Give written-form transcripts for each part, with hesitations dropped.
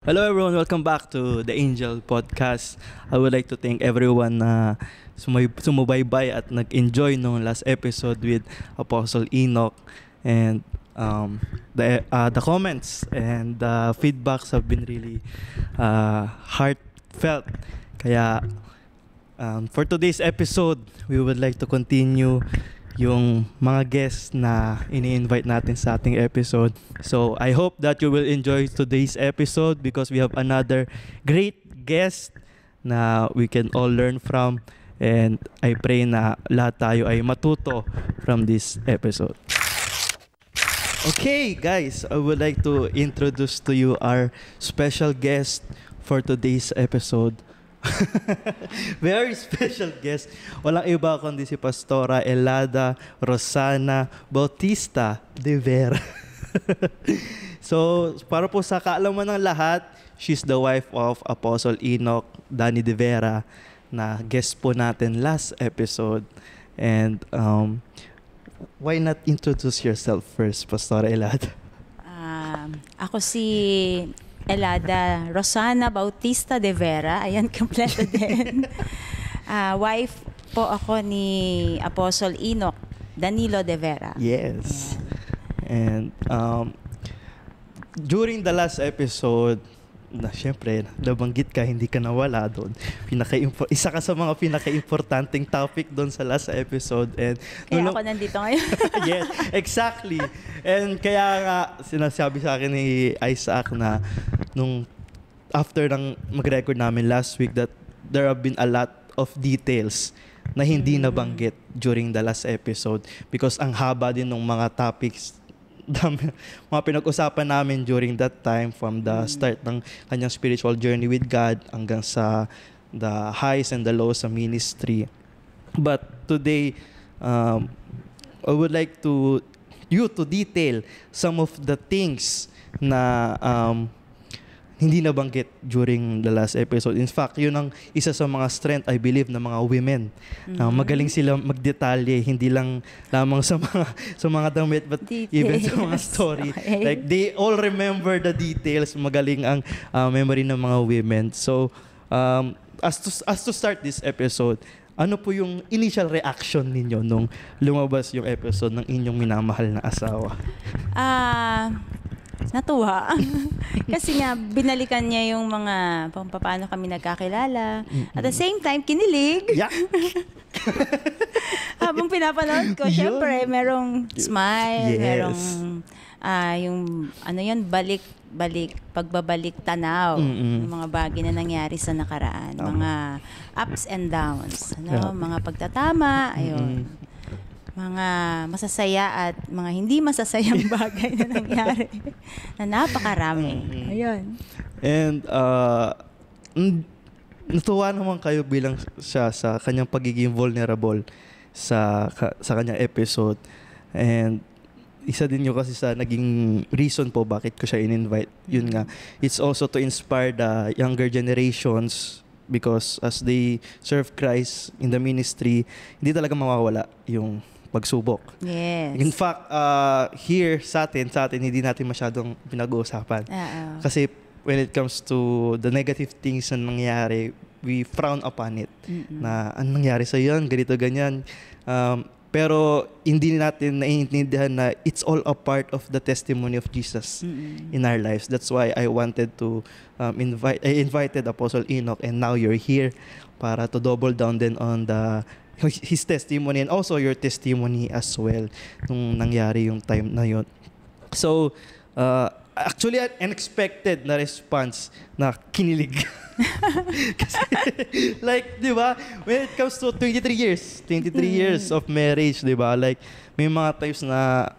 Hello everyone, welcome back to the Angel Podcast. I would like to thank everyone na sumubaybay at nag-enjoy nung last episode with Apostle Enoch, and the comments and the feedbacks have been really heartfelt. Kaya for today's episode, we would like to continue yung mga guests na ini-invite natin sa ating episode. So, I hope that you will enjoy today's episode because we have another great guest na we can all learn from, and I pray na lahat tayo ay matuto from this episode. Okay, guys, I would like to introduce to you our special guest for today's episode. Very special guest. Walang iba kundi si Pastora Elada Rosana Bautista de Vera. So, para po sa kaalaman ng lahat, she's the wife of Apostle Enoch Danny de Vera na guest po natin last episode. And why not introduce yourself first, Pastora Elada? Ako si Elada Rosana Bautista de Vera. Ayan, kompleto din. Wife po ako ni Apostle Enoch Danilo de Vera. Yes. And during the last episode, na syempre, nabanggit ka, hindi ka nawala doon. Isa ka sa mga pinaka-importanting topic doon sa last episode. And kaya ako nandito ngayon. Yes, exactly. And kaya nga, sinasabi sa akin ni Isaac na nung after ng mag-record namin last week that there have been a lot of details na hindi nabanggit during the last episode because ang haba din ng mga topics mga pinag-usapan namin during that time, from the start ng kanyang spiritual journey with God hanggang sa the highs and the lows sa ministry. But today, I would like you to detail some of the things na hindi nabanggit during the last episode. In fact, yun ang isa sa mga strength, I believe, ng mga women. Magaling sila magdetalye, hindi lang lamang sa mga damit, but details. Even sa mga story. Okay. Like, they all remember the details. Magaling ang memory ng mga women. So, as to start this episode, ano po yung initial reaction ninyo nung lumabas yung episode ng inyong minamahal na asawa? Natuwa. Kasi nga, binalikan niya yung mga paano kami nagkakilala. At the same time, kinilig. Yeah. Habang pinapanood ko, syempre, merong smile, yes. Merong yung pagbabalik tanaw, yung mga bagay na nangyari sa nakaraan, mga ups and downs, mga pagtatama, ayun. Mga masasaya at mga hindi masasayang bagay na nangyari na napakarami. Ayun. And natuwa naman kayo bilang siya sa kanyang pagiging vulnerable sa kanyang episode. And isa din yun kasi sa naging reason po bakit ko siya in-invite. Yun nga, it's also to inspire the younger generations because as they serve Christ in the ministry, hindi talaga mawawala yung pagsubok. Yes. In fact, here sa atin hindi natin masyadong pinag-uusapan. Kasi when it comes to the negative things na nangyari, we frown upon it. Na anong nangyari sa yan, ganito, ganyan. Pero hindi natin naiintindihan na it's all a part of the testimony of Jesus in our lives. That's why I wanted to I invited Apostle Enoch, and now you're here para to double down then on his testimony and also your testimony as well nung nangyari yung time na yun. So, actually, an unexpected na response na kinilig. Kasi, like, di ba, when it comes to 23 years of marriage, di ba, like, may mga times na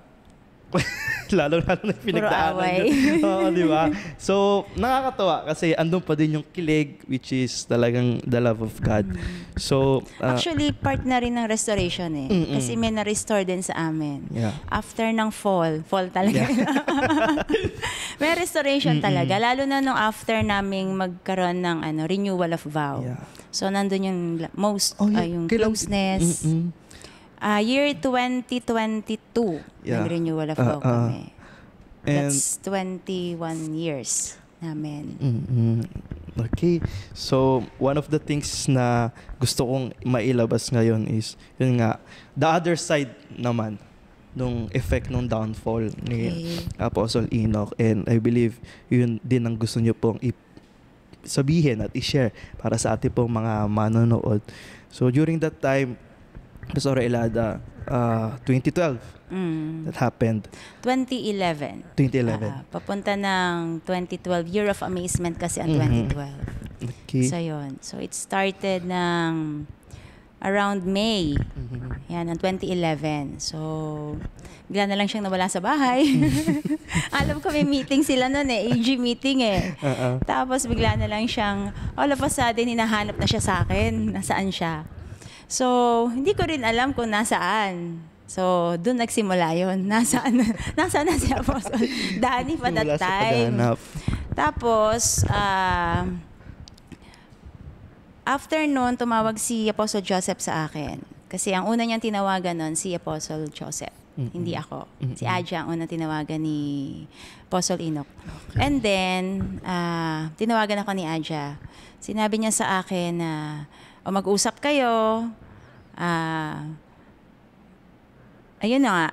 lalo na pinagdaanan. Oo, di ba? So, nakakatawa kasi andun pa din yung kilig, which is talagang the love of God. So, actually, part na rin ng restoration eh. Kasi may na-restore din sa amin. Yeah. After ng fall talaga. Yeah. May restoration talaga. Lalo na nung after naming magkaroon ng renewal of vow. Yeah. So, nandun yung yung closeness. Year 2022, nag-renewal of vow kami. That's 21 years. namin. Okay. So, one of the things na gusto kong mailabas ngayon is, yun nga, the other side naman nung effect nung downfall ni Apostle Enoch. And I believe yun din ang gusto niyo pong sabihin at i-share para sa ating pong mga manonood. So, during that time, Pastor Elada, 2012, that happened. 2011. Papunta ng 2012. Year of Amazement kasi ang 2012. Okay. So, yun. So, it started ng around May. Yan, ng 2011. So, bigla na lang siyang nawala sa bahay. Alam ko may meeting sila noon AG meeting Tapos bigla na lang siyang, all of a sudden, hinahanap na siya sa akin. Nasaan siya? So, hindi ko rin alam kung nasaan. So, doon nagsimula yun. Nasaan na si Apostle Danny pa that time. Tapos, after noon, tumawag si Apostle Joseph sa akin. Kasi ang una niyang tinawagan noon, si Apostle Joseph. Hindi ako. Si Aja ang unang tinawagan ni Apostle Enoch. Okay. And then, tinawagan ako ni Aja. Sinabi niya sa akin na, mag-usap kayo. Ayun na nga.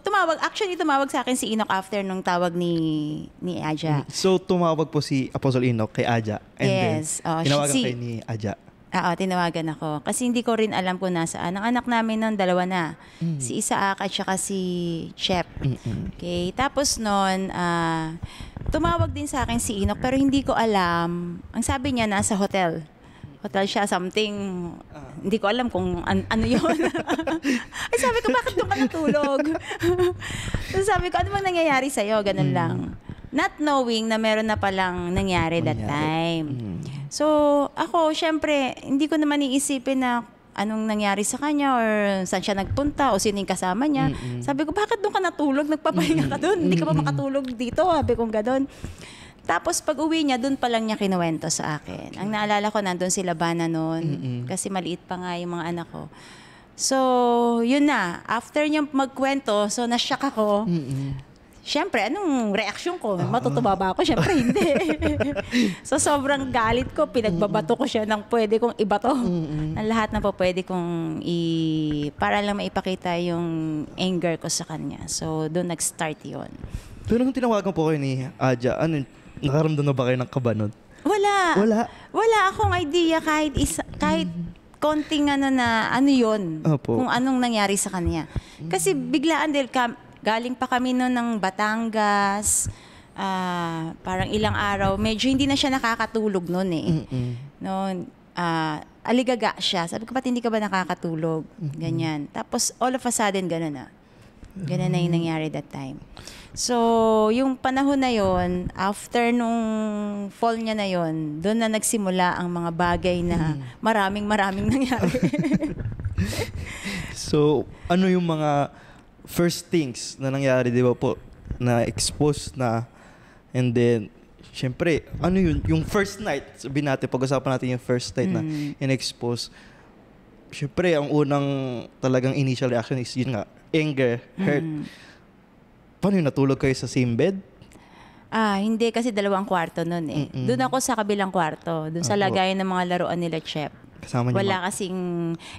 Tumawag sa akin si Enoch after nung tawag ni Aja. So, tumawag po si Apostle Enoch kay Aja. And yes. Then, tinawagan kay ni Aja. Oo, tinawagan ako. Kasi hindi ko rin alam kung nasaan. Ang anak namin noon, 2 na. Si Isaac at saka si Shep. Okay. Tapos noon, tumawag din sa akin si Enoch pero hindi ko alam. Ang sabi niya, nasa hotel siya, something, hindi ko alam kung ano yun. Ay, sabi ko, bakit doon ka natulog? So, sabi ko, ano bang nangyayari sa'yo? Ganun lang. Not knowing na meron na palang nangyari that time. So, ako, syempre, hindi ko naman iisipin na anong nangyari sa kanya or saan siya nagpunta o sino yung kasama niya. Sabi ko, bakit doon ka natulog? Nagpapahinga ka doon? Hindi ka ba makatulog dito? Sabi ko, gano'n. Tapos pag uwi niya, doon pa lang niya kinuwento sa akin. Ang naalala ko, nandun si Labana noon. Kasi maliit pa nga yung mga anak ko. So, yun na. After niya magkwento, so nashock ako. Siyempre, anong reaksyon ko? Matutuwa ba ako? Siyempre, hindi. So, sobrang galit ko. Pinagbabato ko siya ng pwede kong ibato. Ng lahat na po pwede kong para lang maipakita yung anger ko sa kanya. So, doon nag-start yun. Pero nung tinawagan po kayo ni Aja, nakaramdam na ba kayo ng kaba nun? Wala akong idea kahit konting yun. Opo. Kung anong nangyari sa kanya. Kasi biglaan galing pa kami noon ng Batangas, parang ilang araw, medyo hindi na siya nakakatulog noon aligaga siya. Sabi ko, ba't hindi ka ba nakakatulog? Ganyan. Tapos all of a sudden, gano'n na. Ganun na yung nangyari that time. So, yung panahon na yon, after nung fall niya na yon, doon na nagsimula ang mga bagay na maraming nangyari. So, ano yung mga first things na nangyari, di ba po, na exposed na, and then, syempre, ano yun, yung first night, sabihin natin, pag-usapan natin yung first night na in-expose, syempre, ang unang talagang initial reaction is yun nga, anger, hurt. Paano yung natulog kayo sa same bed? Hindi kasi 2 kwarto nun Doon ako sa kabilang kwarto. Doon sa lagayan ng mga laruan nila Chef. Kasama niyo Wala kasing,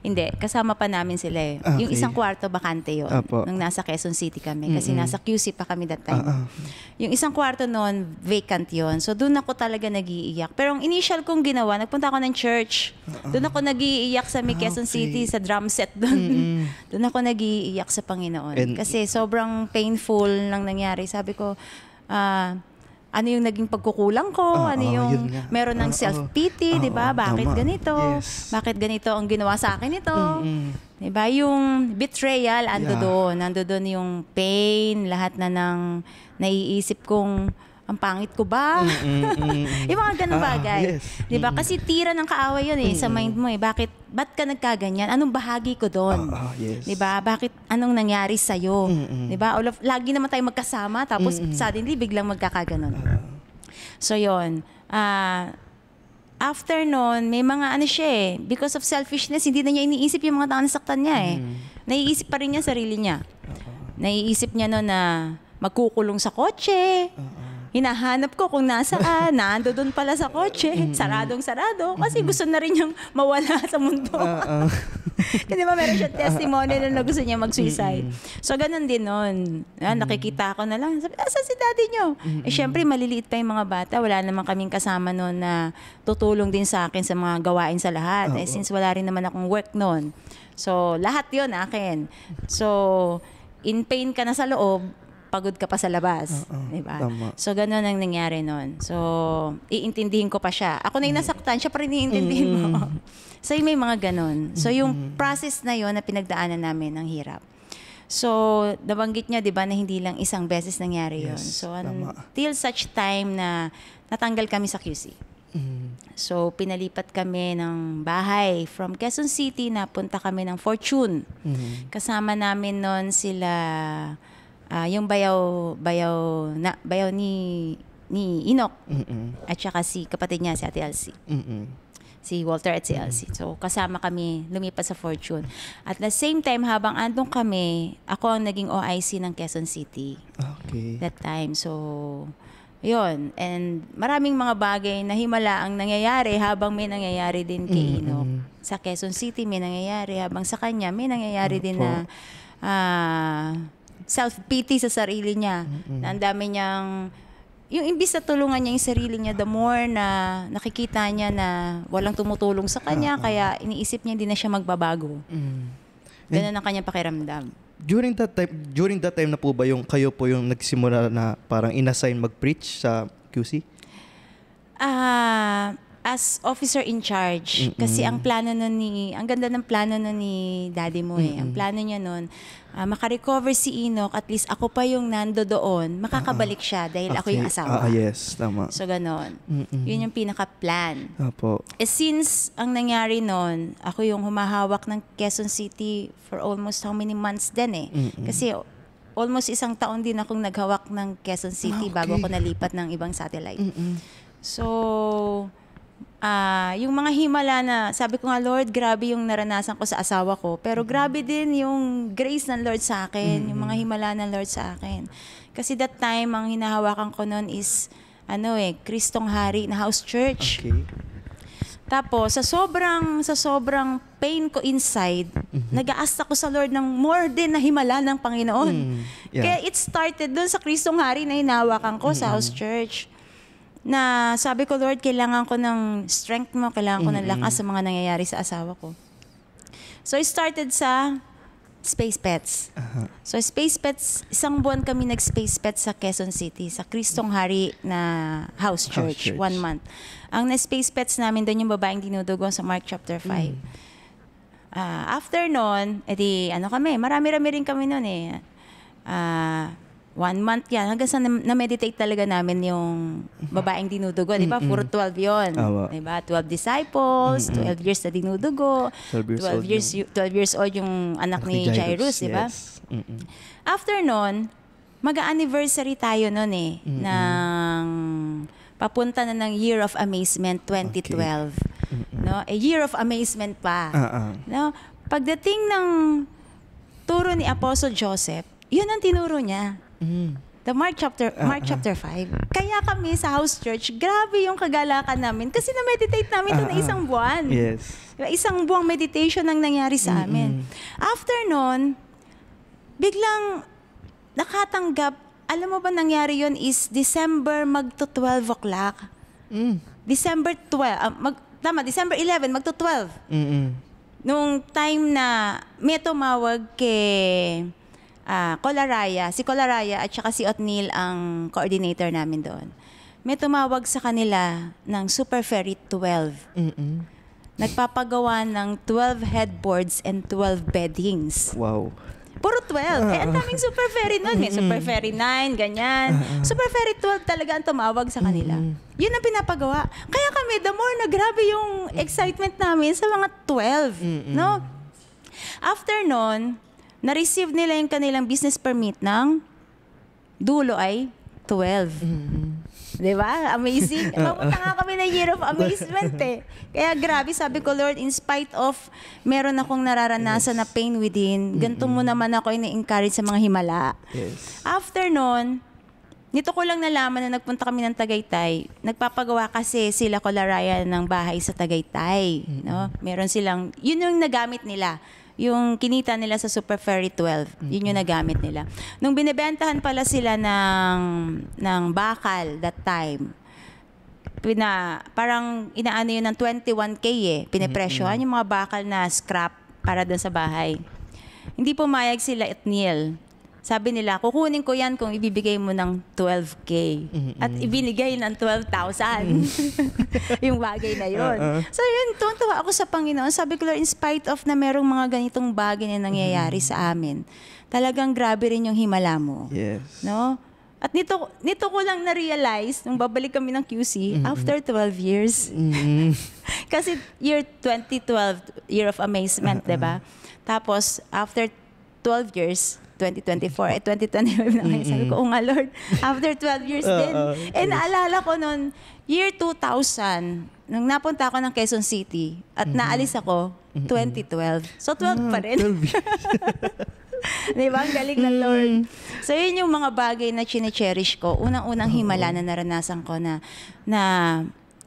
hindi, kasama pa namin sila Okay. Yung isang kwarto bakante yun. Nung nasa Quezon City kami. Kasi nasa QC pa kami that time. Yung isang kwarto nun, vacant yun. So doon ako talaga nag-iiyak. Pero ang initial kong ginawa, nagpunta ako ng church. Doon ako nag-iiyak sa Quezon City, sa drum set doon. Doon ako nag-iiyak sa Panginoon. Kasi sobrang painful lang nangyari. Sabi ko, ano yung naging pagkukulang ko, meron ng self-pity, di ba? Bakit ganito? Yes. Bakit ganito ang ginawa sa akin ito? Di ba? Yung betrayal, ando doon yung pain, lahat na ng naiisip kong, ang pangit ko ba? Yung mga ganun bagay. Yes. Di ba? Kasi tira ng kaaway yun sa mind mo ba't ka nagkaganyan? Anong bahagi ko doon? Yes. Di ba? Anong nangyari sa'yo? Di ba? Lagi naman tayo magkasama, tapos suddenly biglang magkakaganon. So yun. After nun, may mga siya because of selfishness, hindi na niya iniisip yung mga tao na nasaktan niya Naiisip pa rin niya sarili niya. Naiisip niya na magkukulong sa kotse. hinahanap ko kung nasaan, nando doon pala sa kotse, saradong-sarado, kasi gusto na rin niyang mawala sa mundo. Kasi ba meron siyang testimony na gusto niya mag-suicide. So, ganun din nun. Nakikita ko na lang, sabi, saan si daddy niyo? Syempre, maliliit pa yung mga bata. Wala naman kaming kasama nun na tutulong din sa akin sa mga gawain sa lahat. Since wala rin naman akong work nun. So, lahat yun akin. So, in pain ka na sa loob, pagod ka pa sa labas. Diba? So, ganun ang nangyari nun. So, iintindihin ko pa siya. Ako na yung nasaktan, siya pa rin iintindihin mo. So, may mga ganun. So, yung process na yun na pinagdaanan namin ng hirap. So, nabanggit niya, di ba, na hindi lang isang beses nangyari yun. So, until such time na natanggal kami sa QC. So, pinalipat kami ng bahay from Quezon City, napunta kami ng Fortune. Kasama namin nun sila... yung bayaw ni Inok at saka si kapatid niya, si Ate Elsie. Si Walter at si Elsie. So, kasama kami lumipat sa Fortune. At the same time, habang andun kami, ako ang naging OIC ng Quezon City. Okay. That time. So, yun. And maraming mga bagay na himala ang nangyayari habang may nangyayari din kay Inok. Sa Quezon City may nangyayari, habang sa kanya may nangyayari din na... self-pity sa sarili niya. Na ang dami niyang, yung imbis na tulungan niya yung sarili niya, the more na nakikita niya na walang tumutulong sa kanya, kaya iniisip niya hindi na siya magbabago. Ganun ang kanyang pakiramdam. During that time na po ba yung kayo po yung nagsimula na parang inassign mag-preach sa QC? As officer in charge. Kasi ang plano nun ang ganda ng plano nun ni daddy mo eh. Ang plano niya nun, makarecover si Inok, at least ako pa yung nando doon, makakabalik siya dahil ako yung asawa. Yes, tama. So, ganon. Yun yung pinaka-plan. Opo. Since ang nangyari nun, ako yung humahawak ng Quezon City for almost how many months din eh. Kasi almost 1 taon din akong naghawak ng Quezon City bago ako nalipat ng ibang satellite. So, yung mga himala na, sabi ko nga, Lord, grabe yung naranasan ko sa asawa ko, pero grabe din yung grace ng Lord sa akin, yung mga himala ng Lord sa akin. Kasi that time, ang hinahawakan ko noon is, Kristong Hari na house church. Okay. Tapos, sa sobrang pain ko inside, nag-aasta ko sa Lord ng more din na himala ng Panginoon. Kaya it started dun sa Kristong Hari na hinahawakan ko sa house church. Na sabi ko, Lord, kailangan ko ng strength mo, kailangan ko ng lakas sa mga nangyayari sa asawa ko. So, I started sa Space Pets. So, Space Pets, 1 buwan kami nag-Space Pets sa Quezon City, sa Kristong Hari na house church. 1 month. Ang na-Space Pets namin, doon yung babaeng dinudugo sa Mark chapter 5. After nun, marami-rami rin kami nun eh. 1 month yan. Hanggang sa na-meditate talaga namin yung babaeng dinudugo. Di ba? Puro 12 yun. Di ba? 12 disciples, 12 years na dinudugo, 12 years old yung anak ni Jairus. Di ba? Yes. After nun, mag-anniversary tayo nun eh. Ng papunta na ng Year of Amazement 2012. No? A Year of Amazement pa. No? Pagdating ng turo ni Apostle Joseph, yun ang tinuro niya. The Mark chapter 5. Kaya kami sa house church, grabe yung kagalakan namin kasi na-meditate namin ito na 1 buwan. Yes. 1 buwang meditation ang nangyari sa amin. After nun, biglang nakatanggap, alam mo ba nangyari yun is December magto 12 o'clock. December 11 magto 12. Nung time na may tumawag kay si Colaraya at saka si Otniel ang coordinator namin doon. May tumawag sa kanila ng Super Ferry 12. Nagpapagawa ng 12 headboards and 12 beddings. Wow. Puro 12. Ang daming Super Ferry nun. May Super Ferry 9, ganyan. Super Ferry 12 talaga ang tumawag sa kanila. Yun ang pinapagawa. Kaya kami, the more na grabe yung excitement namin sa mga 12. No? After nun, na-receive nila yung kanilang business permit ng dulo ay 12. Diba? Amazing. Mapunta nga kami na Year of Amazement eh. Kaya grabe, sabi ko, Lord, in spite of meron akong nararanasan na pain within, ganito mo naman ako ini-encourage sa mga himala. Yes. After nun, nito ko lang nalaman na nagpunta kami ng Tagaytay. Nagpapagawa kasi sila Colarayan ng bahay sa Tagaytay. No? Meron silang, yun yung nagamit nila. Yung kinita nila sa Super Ferry 12, yun yung nagamit nila. Nung binibentahan pala sila ng bakal that time, parang inaano yun ng 21K Pinipresyohan yung mga bakal na scrap para doon sa bahay. Hindi pumayag sila at Neil. Sabi nila, kukunin ko yan kung ibibigay mo ng 12K. At ibinigay ng 12,000. Yung bagay na yun. So yun, tuwa ako sa Panginoon. Sabi ko, Lord, in spite of na merong mga ganitong bagay na nangyayari sa amin, talagang grabe rin yung himala mo. Yes. No? At nito ko lang na-realize, nung babalik kami ng QC, after 12 years. Kasi year 2012, year of amazement, diba? Tapos, after 12 years, 2024, 2025 na ngayon. Sabi ko, nga Lord, after 12 years din. Naalala ko noon, year 2000, nung napunta ako ng Quezon City at naalis ako, 2012. So 12 pa rin. 12 years. Diba? Ang galing ng Lord. So yun yung mga bagay na chine-cherish ko. Unang-unang himala na naranasan ko na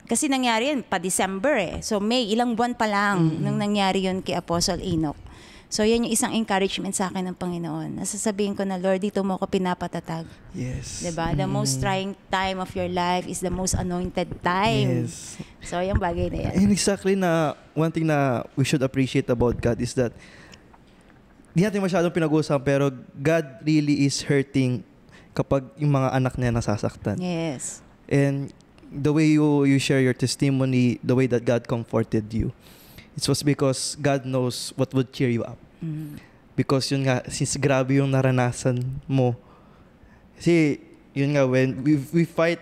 kasi nangyari yun pa December So May, ilang buwan pa lang nung nangyari yun kay Apostle Enoch. So, yan yung isang encouragement sa akin ng Panginoon. Nasasabihin ko na, Lord, dito mo ako pinapatatag. Yes. Diba? The most trying time of your life is the most anointed time. Yes. So, yung bagay na yan. And exactly na, one thing na we should appreciate about God is that di natin masyadong pinag-uusapan, pero God really is hurting kapag yung mga anak niya nasasaktan. Yes. And the way you share your testimony, the way that God comforted you, it was because God knows what would cheer you up. Because yun nga, since grabe yung naranasan mo. Kasi yun nga, when we fight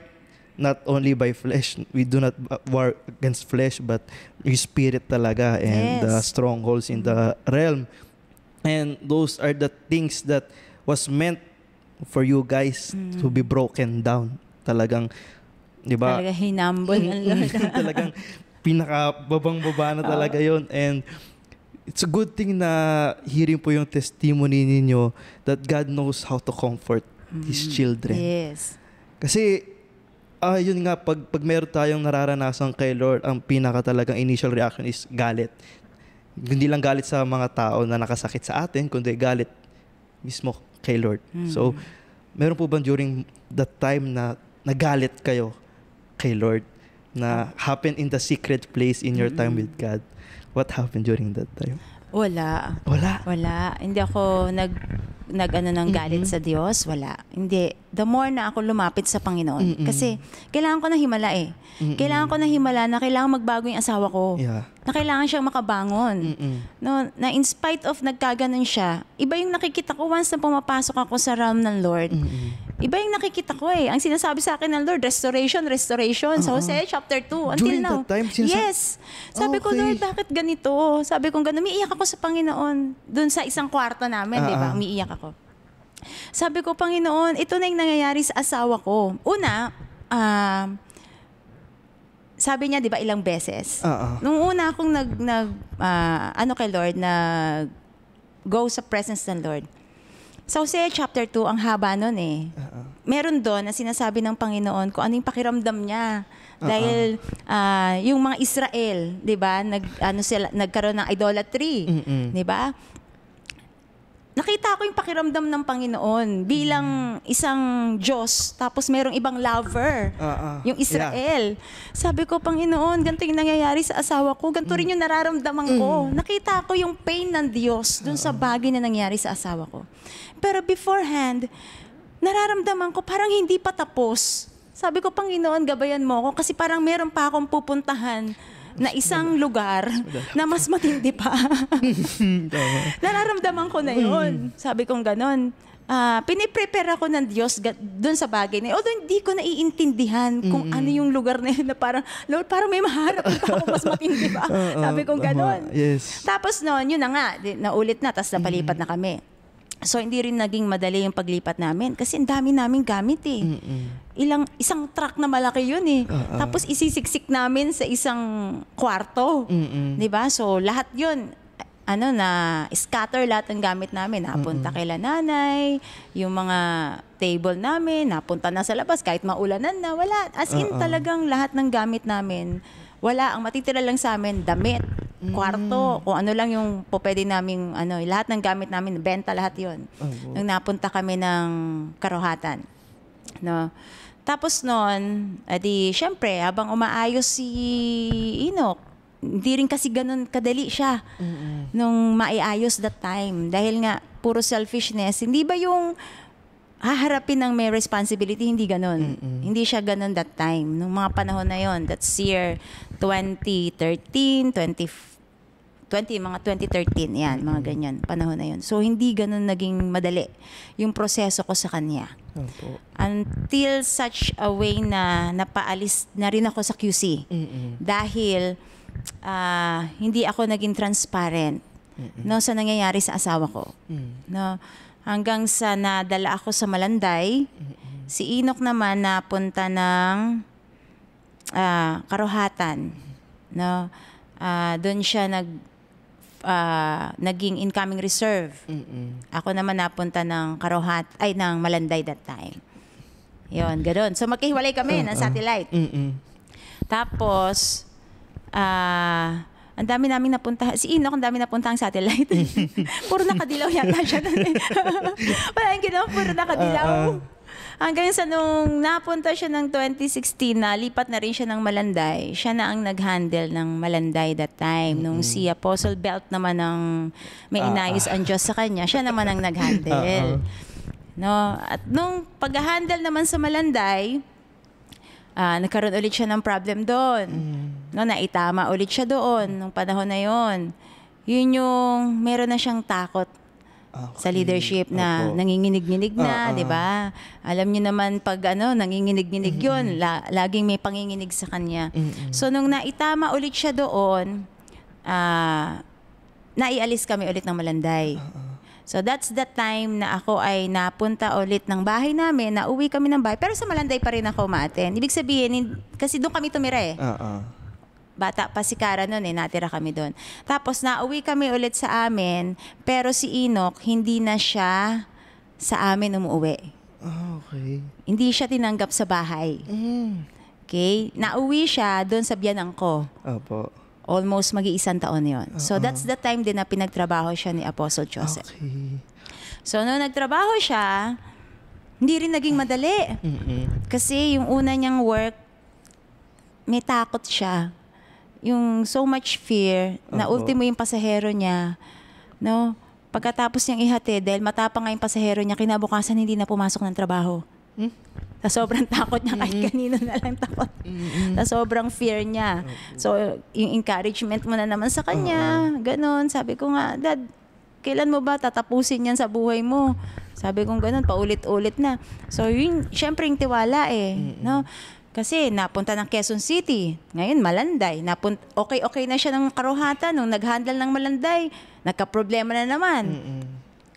not only by flesh, we do not war against flesh, but your spirit talaga and the strongholds in the realm. And those are the things that was meant for you guys to be broken down. Talagang, di ba? Talagang hinambol ng Lord. Talagang pinakababang-baba na talaga yon. And it's a good thing na hearing po yung testimony ninyo that God knows how to comfort His children. Yes. Kasi, yun nga, pag meron tayong nararanasan kay Lord, ang pinaka talagang initial reaction is galit. Hindi lang galit sa mga tao na nakasakit sa atin, kundi galit mismo kay Lord. So, meron po ba during that time na nagalit kayo kay Lord? Na happen in the secret place in your time with God? What happened during that time? Wala. Wala? Hindi ako ng galit sa Diyos. Wala. Hindi. The more na ako lumapit sa Panginoon. Kasi kailangan ko na himala Kailangan ko na himala na kailangan magbago yung asawa ko. Yeah. Na kailangan siyang makabangon. No, na in spite of nagkaganon siya, iba yung nakikita ko once na pumapasok ako sa realm ng Lord. Iba yung nakikita ko Ang sinasabi sa akin ng Lord, restoration. Sa Hosea chapter 2 until during now. That time, Yes. Sabi ko, Lord, bakit ganito? Sabi ko gano'n, umiiyak ako sa Panginoon. Doon sa isang kwarto namin, di ba? Umiiyak ako. Sabi ko, Panginoon, ito na yung nangyayari sa asawa ko. Una, sabi niya, di ba, ilang beses. Nung una akong kay Lord, go sa presence ng Lord. Sa Hosea chapter 2, ang haba nun Meron doon na sinasabi ng Panginoon kung ano yung pakiramdam niya. Dahil yung mga Israel, di ba, nagkaroon ng idolatry. Di ba? Nakita ko yung pakiramdam ng Panginoon bilang isang Diyos, tapos merong ibang lover, yung Israel. Sabi ko, Panginoon, ganito yung nangyayari sa asawa ko, ganito rin yung nararamdaman ko. Nakita ko yung pain ng Diyos dun sa bagay na nangyari sa asawa ko. Pero beforehand, nararamdaman ko parang hindi pa tapos. Sabi ko, Panginoon, gabayan mo ako kasi parang meron pa akong pupuntahan na isang lugar na mas matindi pa. Nararamdaman ko na yun. Sabi kong ganon. Piniprepare ako ng Diyos doon sa bagay na yun. Although hindi ko naiintindihan kung ano yung lugar na yun na parang, Lord, parang may maharap pa ako mas matindi pa. Sabi kong ganon. Yes. Tapos noon, yun na nga, naulit na, tapos napalipat na kami. So, hindi rin naging madali yung paglipat namin kasi ang dami naming gamit isang truck na malaki yun Tapos isisiksik namin sa isang kwarto. Diba? So, lahat yun, na scatter lahat ng gamit namin. Napunta kila nanay, yung mga table namin, napunta na sa labas kahit maulanan na, wala. As in talagang lahat ng gamit namin, wala. Ang matitira lang sa amin, damit, kwarto, kung ano lang yung pwede namin, lahat ng gamit namin, benta lahat yun. Nung napunta kami ng Karuhatan. No? Tapos noon, syempre, habang umaayos si Enoch, hindi rin kasi ganun kadali siya nung maiayos that time. Dahil nga, puro selfishness. Hindi ba yung haharapin ng may responsibility? Hindi ganun. Hindi siya ganun that time. Nung mga panahon na yon, that's year 2013, mga 2013, yan, mga ganyan, panahon na yon. So, hindi ganun naging madali yung proseso ko sa kanya. Until such a way na napaalis na rin ako sa QC. Dahil hindi ako naging transparent sa nangyayari sa asawa ko. No, hanggang sa nadala ako sa Malanday, si Enoch naman napunta ng Karuhatan. No, doon siya naging incoming reserve. Ako naman napunta ng ng Malanday that time. Yon, ganoon. So magkahiwalay kami ng satellite. Tapos ang dami namin napunta. Si Enoch, ang dami napunta ang satellite. Puro nakadilaw yata siya. Wala yung ginawa, puro nakadilaw. Hanggang sa nung napunta siya ng 2016, lipat na rin siya ng Malanday. Siya na ang nag-handle ng Malanday that time. Nung si Apostle Belt naman ang may inayos ang Diyos sa kanya, siya naman ang nag-handle. No? At nung pag-handle naman sa Malanday, nagkaroon ulit siya ng problem doon. No, naitama ulit siya doon nung panahon na yon. Yun yung meron na siyang takot sa leadership na nanginginig-nginig na, 'di ba? Alam niyo naman pag nanginginig-nginig 'yon, laging may panginginig sa kanya. So nung naitama ulit siya doon, naialis kami ulit ng Malanday. So that's the time na ako ay napunta ulit ng bahay namin, nauwi kami ng bahay, pero sa Malanday pa rin ako ma-attend. Ibig sabihin, kasi doon kami tumira eh. Bata pa si Cara noon natira kami doon. Tapos nauwi kami ulit sa amin, pero si Enoch, hindi na siya sa amin umuwi. Okay. Hindi siya tinanggap sa bahay. Okay? Nauwi siya doon sa biyanang ko. Opo. Almost mag-iisang taon yon. So that's the time din na pinagtrabaho siya ni Apostle Joseph. Okay. So nung nagtrabaho siya, hindi rin naging madali. Kasi yung una niyang work, may takot siya. Yung so much fear na ultimo yung pasahero niya, no? Pagkatapos niyang ihatid, dahil matapang nga yung pasahero niya, kinabukasan hindi na pumasok ng trabaho. Sa sobrang takot niya, kahit kanino na lang takot. Sa sobrang fear niya. So, yung encouragement mo na naman sa kanya, ganun. Sabi ko nga, Dad, kailan mo ba tatapusin yan sa buhay mo? Sabi ko ganun, paulit-ulit na. So, yun, syempre yung tiwala no? Kasi napunta ng Quezon City, ngayon Malanday. Okay na siya ng Karuhatan nung nag-handle ng Malanday. Nagka-problema na naman.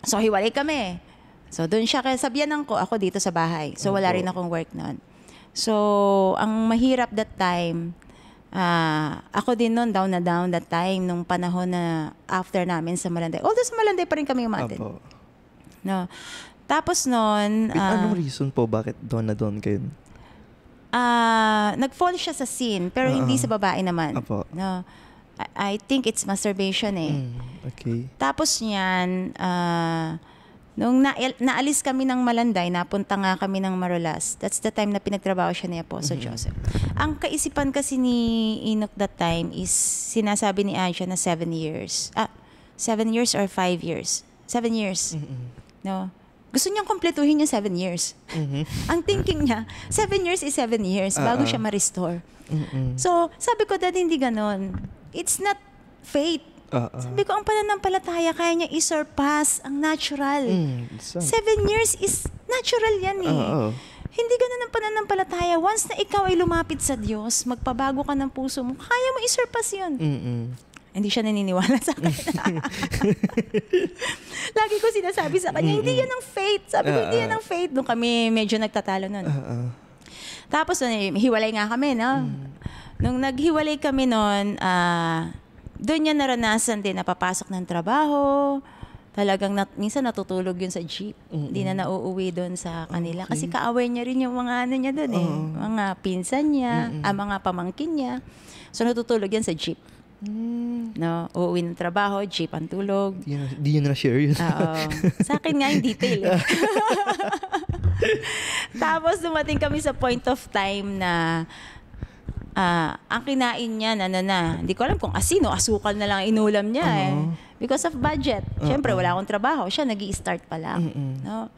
So, hiwalay kami. So, doon siya kaya sabihan ko, ako dito sa bahay. So, wala rin akong work noon. So, ang mahirap that time, ako din noon, down na down that time, nung panahon na after namin sa Malanday. Although sa Malanday pa rin kami umatin. No. Tapos noon... anong reason po bakit doon na doon kayo? Nag-fall siya sa sin, pero hindi sa babae naman. No. I think it's masturbation Okay. Tapos niyan, nung naalis kami ng Malanday, napunta nga kami ng Marolas. That's the time na pinagtrabaho siya ni Apostle Joseph. Ang kaisipan kasi ni Enoch that time is, sinasabi ni Aisha na 7 years. 7 years or 5 years? 7 years. No? Gusto niyang kumpletuhin yung 7 years. Ang thinking niya, 7 years is 7 years bago siya ma-restore. So, sabi ko, Dad, hindi ganon. It's not fate. Sabi ko, ang pananampalataya, kaya niya i-surpass ang natural. 7 years is natural yan Hindi ganun ang pananampalataya. Once na ikaw ay lumapit sa Diyos, magpabago ka ng puso mo, kaya mo i-surpass yun. Hindi siya naniniwala sa akin. Lagi ko sinasabi sa kanya, hindi yan ang faith. Sabi ko, hindi yan ang faith. Doon kami medyo nagtatalo nun. Tapos, hiwalay nga kami, no? Nung naghiwalay kami nun, doon niya naranasan din na papasok ng trabaho. Talagang minsan natutulog yun sa jeep. Hindi na nauuwi doon sa kanila. Kasi kaaway niya rin yung mga ano niya doon eh. Mga pinsan niya, mga pamangkin niya. So natutulog yan sa jeep. No, uuwi ng trabaho, jeep ang tulog. Di yun na-share yun. Oo. Sa akin nga yung detail eh. Tapos dumating kami sa point of time na ang kinain niya, hindi ko alam kung asin o asukal na lang inulam niya eh. Because of budget. Siyempre, wala akong trabaho. Siya nag-i-start pa lang. No?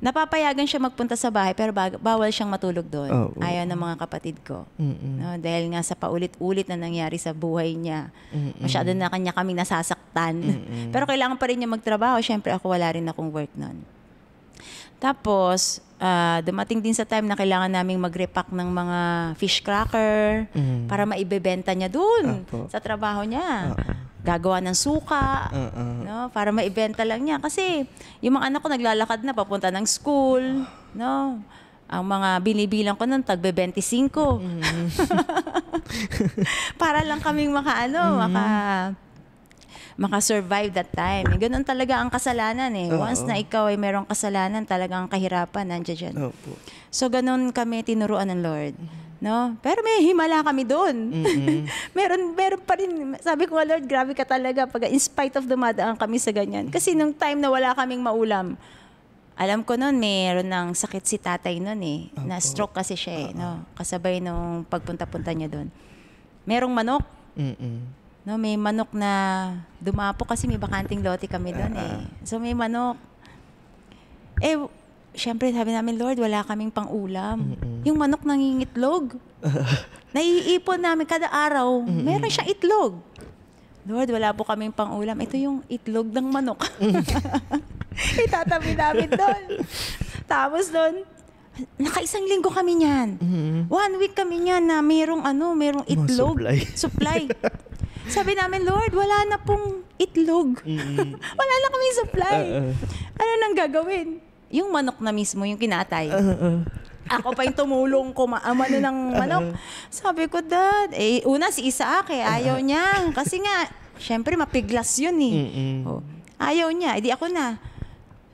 Napapayagan siya magpunta sa bahay pero bawal siyang matulog doon. Ayaw ng mga kapatid ko. No? Dahil nga sa paulit-ulit na nangyari sa buhay niya. Masyado na kanya kaming nasasaktan. Pero kailangan pa rin niya magtrabaho. Siyempre, ako wala rin akong work noon. Tapos, dumating din sa time na kailangan naming mag-repack ng mga fish cracker para maibebenta niya doon sa trabaho niya. Gagawa ng suka, no, para maibenta lang niya. Kasi yung mga anak ko naglalakad na papunta ng school. No? Ang mga binibilang ko nun, tagbe 25. Para lang kaming maka-survive that time. Ganun talaga ang kasalanan eh. Once na ikaw ay merong kasalanan, talagang kahirapan nandiyan dyan. So ganun kami tinuruan ng Lord. No? Pero may himala kami doon. meron pa rin. Sabi ko, Lord, grabe ka talaga. Pag in spite of dumadaan kami sa ganyan. Kasi nung time na wala kaming maulam, alam ko noon, meron ng sakit si tatay noon eh. Na-stroke kasi siya eh. No? Kasabay nung pagpunta-punta niya doon. Merong manok. No, may manok na dumapo kasi may bakanting lote kami doon eh. So may manok. Eh, syempre sabi namin, Lord, wala kaming pang-ulam. Yung manok nangingitlog. Naiipon namin kada araw. Meron siyang itlog. Lord, wala po kaming pang-ulam. Ito yung itlog ng manok. Itatabi namin doon. Tapos doon, naka-1 linggo kami niyan. 1 week kami niyan na merong itlog. Supply. Sabi namin, Lord, wala na pong itlog. Wala na kaming supply. Ano nang gagawin? Yung manok na mismo, yung kinatay. Ako pa yung tumulong kumamano ng manok. Sabi ko, Dad, una si Isaac ayaw niya. Kasi nga, syempre mapiglas yun eh. Ayaw niya, edi ako na.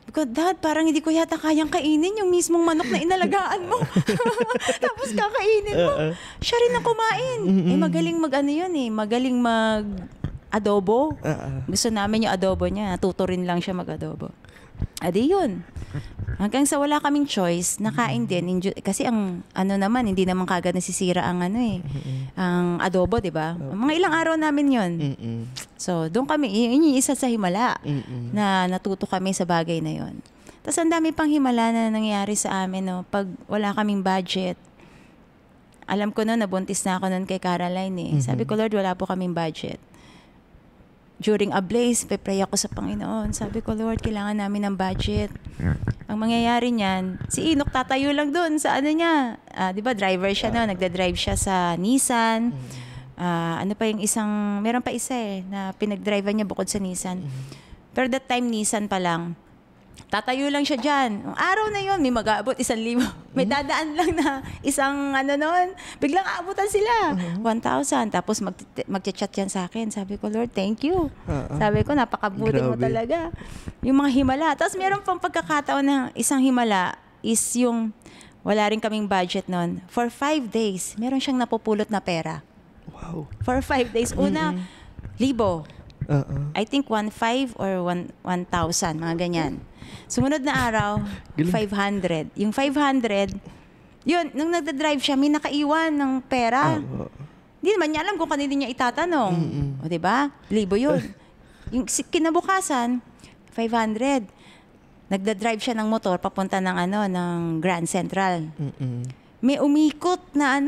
Sabi ko, Dad, parang hindi ko yata kayang kainin yung mismong manok na inalagaan mo. Tapos kakainin mo. Siya rin ang kumain. Magaling magaling mag-adobo. Gusto namin yung adobo niya. Tuturin lang siya mag-adobo. Adi yun. Hanggang sa wala kaming choice, nakain din. Kasi hindi naman kagad nasisira ang ang adobo, di ba? Mga ilang araw namin yun. So, doon kami, yun yung isa sa himala na natuto kami sa bagay na yun. Tapos ang dami pang himala na nangyayari sa amin, no? Pag wala kaming budget. Alam ko na, nabuntis na ako nun kay Caroline eh. Sabi ko, Lord, wala po kaming budget. During a blaze, pray ako sa Panginoon. Sabi ko, Lord, kailangan namin ng budget. Ang mangyayari niyan, si Enoch tatayo lang doon sa niya. Di ba, driver siya nagda-drive siya sa Nissan. Meron pa isa na pinag-drive niya bukod sa Nissan. Pero that time, Nissan pa lang. Tatayo lang siya dyan. Ang araw na yun, may mag-aabot 1,000. May dadaan lang na isang noon. Biglang aabutan sila. 1,000. Tapos mag-chat yan sa akin. Sabi ko, Lord, thank you. Sabi ko, napakabuti mo talaga. Yung mga himala. Tapos meron pang pagkakataon na isang himala is yung wala rin kaming budget noon. For 5 days, meron siyang napupulot na pera. Wow. For 5 days. Una, 1,000. I think 1,500 or 1,000, mga ganyan. Sumunod na araw, 500. Yung 500, yun, nung nagda-drive siya, may nakaiwan ng pera. Hindi naman niya alam kung kanino niya itatanong. O, diba? 1,000 yun. Yung kinabukasan, 500. Nagda-drive siya ng motor papunta ng Grand Central. May umikot na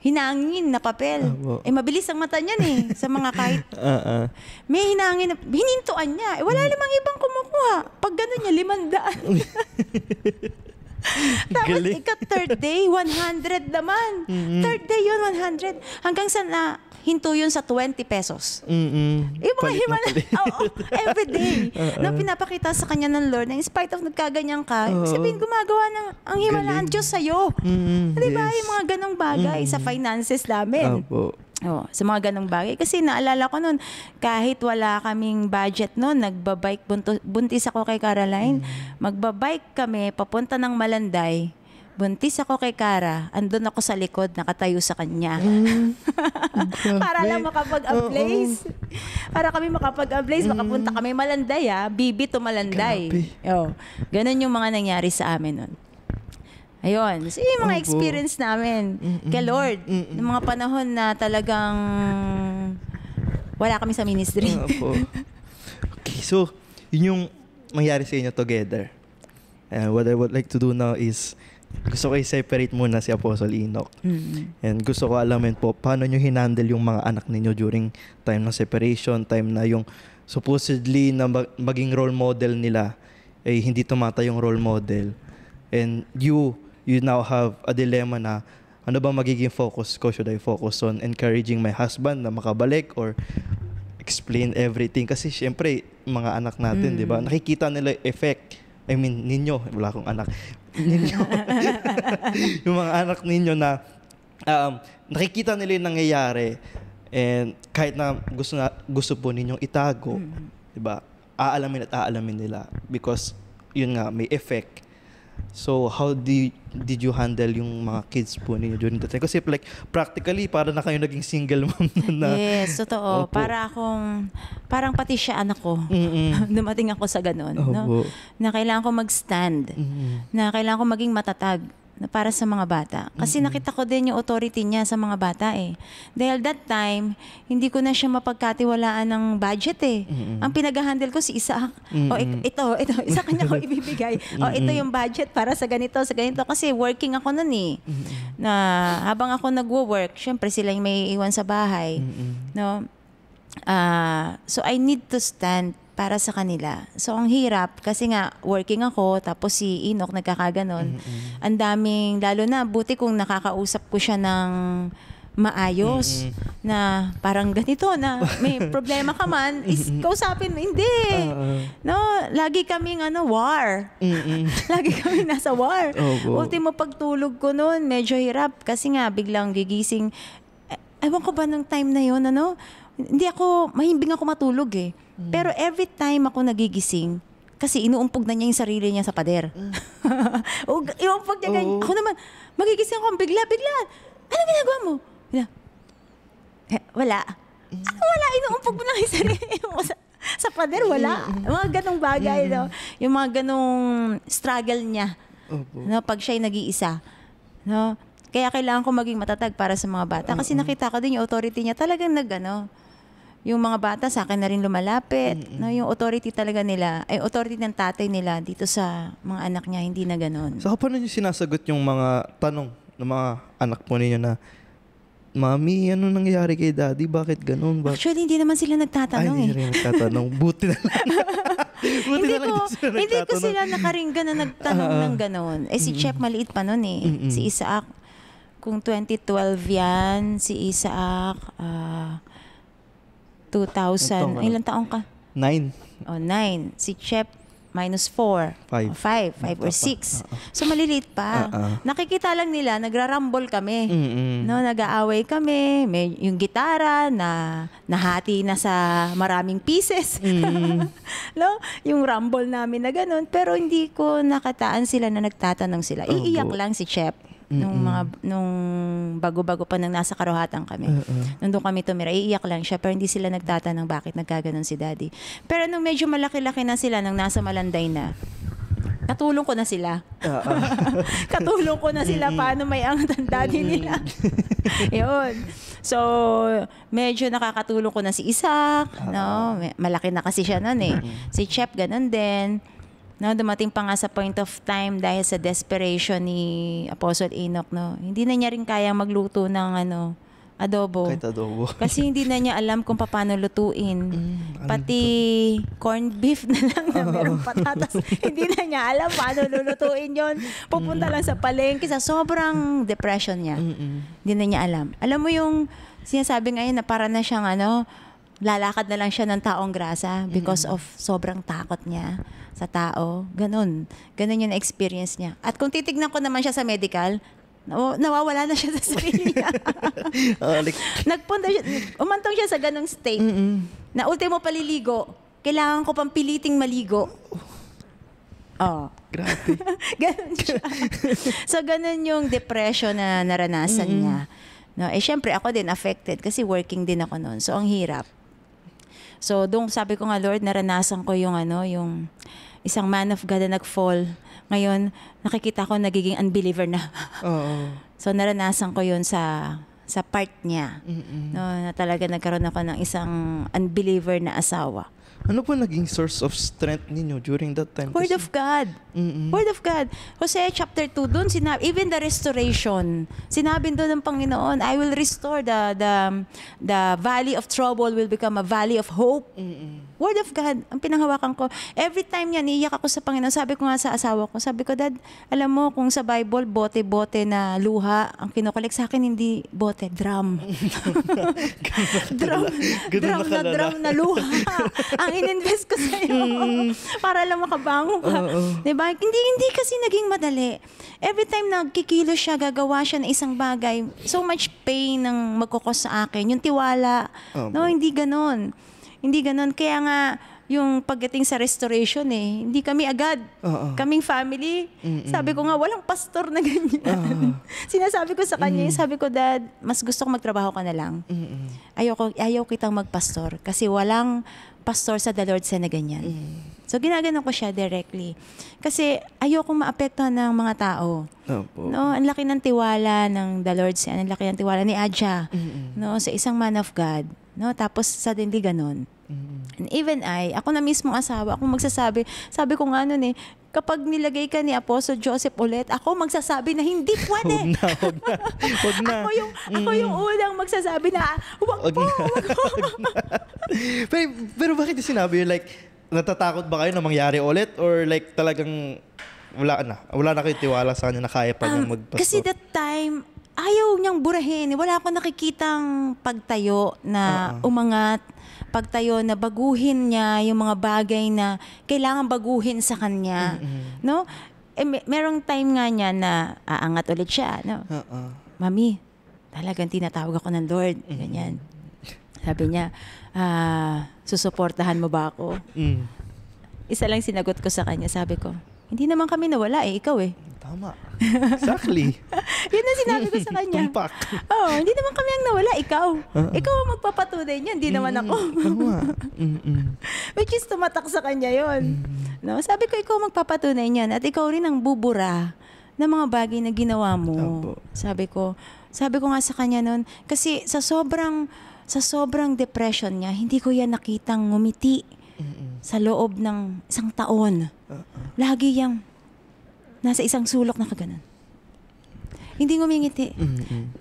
hinangin na papel. Mabilis ang mata niyan sa mga kahit. May hinangin na, hinintuan niya. Wala namang ibang kumukuha. Pag gano'n niya, 500. Tapos third day, 100 naman. Third day yun, 100. Hanggang sa hinto yun sa 20 pesos. Yung mga himala, every day, na pinapakita sa kanya ng Lord, na in spite of nagkaganyan ka, sabihin gumagawa ng ang himalaan Diyos sa'yo. Diba? Yung mga ganong bagay sa finances namin. Oh, sa mga ganong bagay. Kasi naalala ko noon, kahit wala kaming budget noon, nagbabike, buntis ako kay Caroline, magbabike kami, papunta ng Malanday, buntis ako kay Cara, andun ako sa likod, nakatayo sa kanya. Para lang makapag-ablaze. Para kami makapag-ablaze, makapunta kami Malanday Bibi to Malanday. Oh, ganun yung mga nangyari sa amin noon. Ayun. So, yung mga experience namin kay Lord. Yung mga panahon na talagang wala kami sa ministry. Okay, so, yun yung mangyari sa inyo together. And what I would like to do now is, gusto ko i-separate muna si Apostle Enoch. And gusto ko alamin po, paano nyo hinandle yung mga anak ninyo during time ng separation, time na yung supposedly na maging role model nila, eh hindi tumata yung role model. And you now have a dilemma na ano ba magiging focus ko? Should I focus on encouraging my husband na makabalik or explain everything? Kasi syempre, mga anak natin, di ba? Nakikita nila effect. I mean, ninyo. Wala akong anak. Ninyo. Yung mga anak ninyo na nakikita nila yung nangyayari and kahit na gusto po ninyong itago, di ba? Aalamin at aalamin nila because yun nga, may effect. So, how did you handle yung mga kids po ninyo during that time? Kasi like, practically, para na kayo naging single mom na. Yes, totoo. Parang pati siya anak ko. Dumating ako sa ganun. No? Na kailangan ko mag-stand. Na kailangan ko maging matatag na para sa mga bata. Kasi nakita ko din yung authority niya sa mga bata Dahil that time, hindi ko na siya mapagkatiwalaan ng budget Ang pinag-handle ko si Isaac. Ito, isa kanya ko ibibigay. Ito yung budget para sa ganito. Kasi working ako nun Na habang ako nagwo-work, syempre sila yung may iwan sa bahay. No? So I need to stand para sa kanila. So, ang hirap, kasi nga, working ako, tapos si Enoch nagkakaganon. Ang daming, lalo na, buti kung nakakausap ko siya ng maayos, na parang ganito, na may problema ka man, is kausapin mo, hindi. No, lagi kaming, war. Lagi kaming nasa war. Ultimo pagtulog ko noon, medyo hirap, kasi nga, biglang gigising. Ewan ko ba ng time na yun, mahimbing ako matulog Pero every time ako nagigising, kasi inuumpog na niya yung sarili niya sa pader. Inuumpog niya ganyan. Ako naman, magigising ako bigla. Ano ginagawa mo? Wala. Wala, inuumpog mo lang yung sarili mo sa pader, wala. Mga ganong bagay, yung mga ganong struggle niya. Pag siya'y nag-iisa. Kaya kailangan ko maging matatag para sa mga bata. Kasi nakita ko din yung authority niya talagang yung mga bata sa akin na rin lumalapit. Yung authority talaga nila, authority ng tatay nila dito sa mga anak niya, hindi na ganon. So, paano niyo sinasagot yung mga tanong ng mga anak po ninyo na, Mami, ano nangyayari kay Daddy? Bakit ganon? Actually, hindi naman sila nagtatanong hindi rin nagtatanong. Buti na lang. Hindi ko sila nakaringgan na nagtanong ng ganon. Si Chef maliit pa nun Si Isaac, kung 2012 yan, si Isaac, 2000. Ilang taong ka? 9. 9. Si Chef, -4. 5 or 6. So, maliliit pa. Nakikita lang nila, nagrarumble kami. Nag-aaway kami. Yung gitara na nahati na sa maraming pieces. Yung rumble namin na ganun. Pero hindi ko nakataan sila na nagtatanong sila. Iiyak lang si Chef. Nung bago-bago pa nang nasa Karuhatan kami. Nandun kami tumira, iiyak lang siya, pero hindi sila nagtatanong bakit nagkaganon si Daddy. Pero nung medyo malaki-laki na sila, nang nasa Malanday na, katulong ko na sila. Katulong ko na sila paano may angat ang daddy nila. Yun. So, medyo nakakatulong ko na si Isaac. Malaki na kasi siya nun Si Chef, ganun din. Dumating pa nga sa point of time dahil sa desperation ni Apostle Enoch, hindi na niya rin kayang magluto ng adobo. Kahit adobo. Kasi hindi na niya alam kung paano lutuin. Pati corned beef na lang na merong patatas. Hindi na niya alam paano lulutuin yon. Pupunta lang sa palengke sa sobrang depression niya. Hindi na niya alam. Alam mo yung sinasabi ngayon na para na siyang lalakad na lang siya ng taong grasa because of sobrang takot niya sa tao. Ganun yung experience niya. At kung titignan ko naman siya sa medical, Nawawala na siya sa sarili niya. Umantong siya sa ganong state. Na ultimo paliligo, kailangan ko pang piliting maligo. Grabe. Ganon siya. So, ganon yung depression na naranasan niya. No, syempre ako din affected kasi working din ako noon. So, ang hirap. So, doon sabi ko nga, Lord, naranasan ko yung isang man of God na nag-fall. Ngayon, nakikita ko nagiging unbeliever na. So, naranasan ko yun sa part niya. No, na talaga nagkaroon ako ng isang unbeliever na asawa. Ano po naging source of strength ninyo during that time? Word of God. Word of God. Hosea chapter 2, doon sinabi, even the restoration, sinabi doon ng Panginoon, I will restore the valley of trouble will become a valley of hope. Word of God, ang pinanghawakan ko. Every time yan, iiyak ako sa Panginoon. Sabi ko nga sa asawa ko, sabi ko, Dad, alam mo, kung sa Bible, bote-bote na luha, ang kinukulik sa akin, hindi bote, drum. drum na luha. Ang ininvest ko sa'yo. Para lang makabango ka. Diba? Hindi kasi naging madali. Every time nagkikilo siya, gagawa siya ng isang bagay, so much pain ang magkukos sa akin. Yung tiwala. No, hindi ganon. Hindi ganon. Kaya nga, yung pagdating sa restoration hindi kami agad. Kaming family. Sabi ko nga, walang pastor na ganyan. Sinasabi ko sa kanya, sabi ko, Dad, mas gusto ko magtrabaho ka na lang. Ayaw kitang magpastor kasi walang pastor sa The Lord sa na ganyan. So, ginaganon ko siya directly. Kasi ayokong maapektuhan ng mga tao. No, ang laki ng tiwala ng The Lord sa, ang laki ng tiwala ni Adja, no, sa isang man of God. No, tapos suddenly ganon. And even ako na mismong asawa, ako magsasabi, sabi ko nga nun kapag nilagay ka ni Apostle Joseph ulit, ako magsasabi na hindi pwede. Huwag na. Ako yung unang magsasabi na, wag po. Pero bakit yung sinabi yun? Like, natatakot ba kayo na mangyari ulit? Or like talagang wala na kayo tiwala sa kanya na kaya pa niyang magpastor? Kasi that time, ayaw niyang burahin. Wala akong nakikitang pagtayo na umangat, pagtayo na baguhin niya yung mga bagay na kailangan baguhin sa kanya. No? Merong time nga niya na aangat ulit siya. No? Mami, talagang tinatawag ako ng Lord. Ganyan. Sabi niya, susuportahan mo ba ako? Isa lang sinagot ko sa kanya. Sabi ko, hindi naman kami nawala ikaw Tama. Exactly. Yun ang sinabi ko sa kanya. Tumpak. Hindi naman kami ang nawala, ikaw. Ikaw ang magpapatunay niyan, hindi naman ako. Tama. Which is tumatak sa kanya yun. No? Sabi ko, ikaw magpapatunay niyan at ikaw rin ang bubura ng mga bagay na ginawa mo. Sabi ko nga sa kanya noon, kasi sa sobrang depression niya, hindi ko yan nakitang ngumiti sa loob ng isang taon. Lagi yang nasa isang sulok na kaganon. Hindi ngumingiti.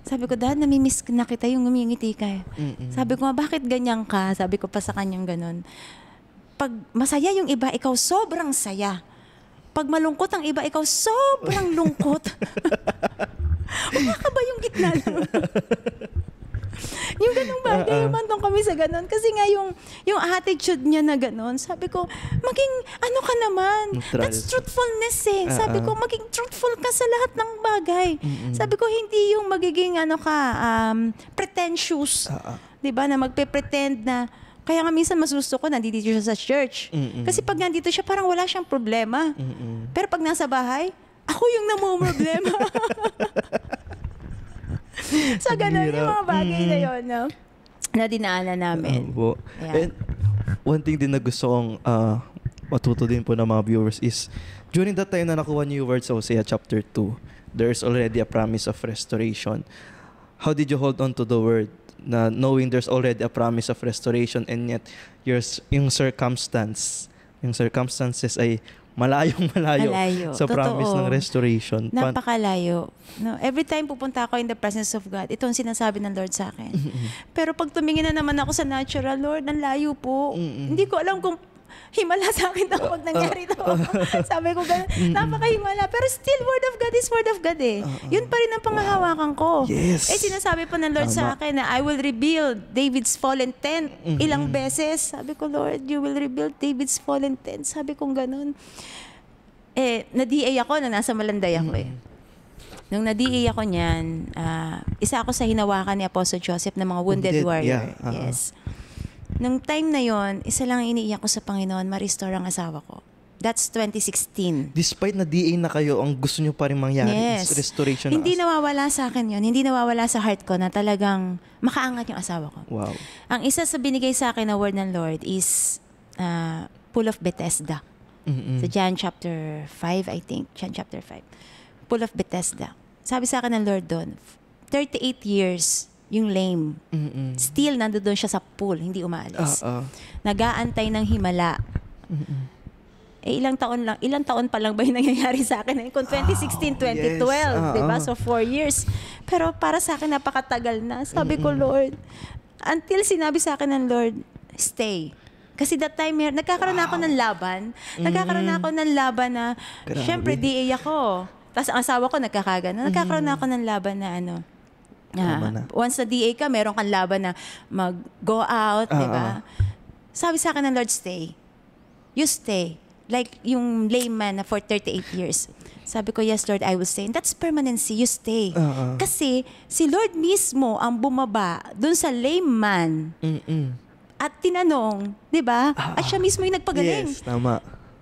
Sabi ko, Dad, namimiss na kita yung ngumingiti ka. Sabi ko nga, bakit ganyan ka? Sabi ko pa sa kanyang ganon. Pag masaya yung iba, ikaw sobrang saya. Pag malungkot ang iba, ikaw sobrang lungkot. Wala ka ba yung gitna lang? Yung ganung bagay, umantong kami sa ganon. Kasi nga yung attitude niya na ganon, sabi ko, maging ano ka naman? That's truthfulness Sabi ko, maging truthful ka sa lahat ng bagay. Sabi ko, hindi yung magiging pretentious. Diba? Na magpe-pretend na, kaya nga minsan mas gusto ko, nandito siya sa church. Kasi pag nandito siya, parang wala siyang problema. Pero pag nasa bahay, ako yung namumroblema. So, ganun yung mga bagay na yun, no? Na dinaanan namin. And one thing din na gusto kong matuto din po ng mga viewers is, during that time na nakuha niyo yung words sa Hosea chapter 2, there's already a promise of restoration. How did you hold on to the word na knowing there's already a promise of restoration and yet yung circumstances ay malayo sa promise ng restoration? Napakalayo. No, every time pupunta ako in the presence of God, ito ang sinasabi ng Lord sa akin. Pero pag tumingin na naman ako sa natural, Lord, ang layo po. Hindi ko alam kung himala sa akin pag nangyari ito. Sabi ko, napakahimala. Pero still, word of God is word of God Yun pa rin ang pangahawakan ko. Yes. Sinasabi pa ng Lord sa akin na I will rebuild David's fallen tent ilang beses. Sabi ko, Lord, you will rebuild David's fallen tent. Sabi ko ganun. Na-DA ako na nasa Malanday ako Nung na-DA ako niyan, isa ako sa hinawakan ni Apostle Joseph ng mga wounded warrior. Yeah. Yes. Nung time na yon, isa lang iniiyak ko sa Panginoon, ma-restore ang asawa ko. That's 2016. Despite na DA na kayo, ang gusto nyo pa rin mangyari is restoration. Hindi nawawala sa akin yun. Hindi nawawala sa heart ko na talagang makaangat yung asawa ko. Wow. Ang isa sa binigay sa akin na word ng Lord is Pool of Bethesda. Sa John chapter 5, I think. John chapter 5. Pool of Bethesda. Sabi sa akin ng Lord doon, 38 years yung lame. Still, nandoon siya sa pool, hindi umaalis. Nag-aantay ng himala. Ilang taon pa lang ba yung nangyayari sa akin? Kung 2016, 2012, diba? So 4 years. Pero para sa akin, napakatagal na. Sabi ko, Lord, until sinabi sa akin ng Lord, stay. Kasi that time, nagkakaroon ako ng laban. Nagkakaroon ako ng laban na, syempre, DA ako. Tapos ang asawa ko nagkakagano. Nagkakaroon ako ng laban na once na DA ka, meron kang laban na mag-go out, di ba? Sabi sa akin ng Lord, stay. You stay. Like yung layman na for 38 years. Sabi ko, yes, Lord, I will stay. And that's permanency. You stay. Kasi si Lord mismo ang bumaba dun sa layman. At tinanong, di ba? At siya mismo yung nagpagaling. Yes, tama.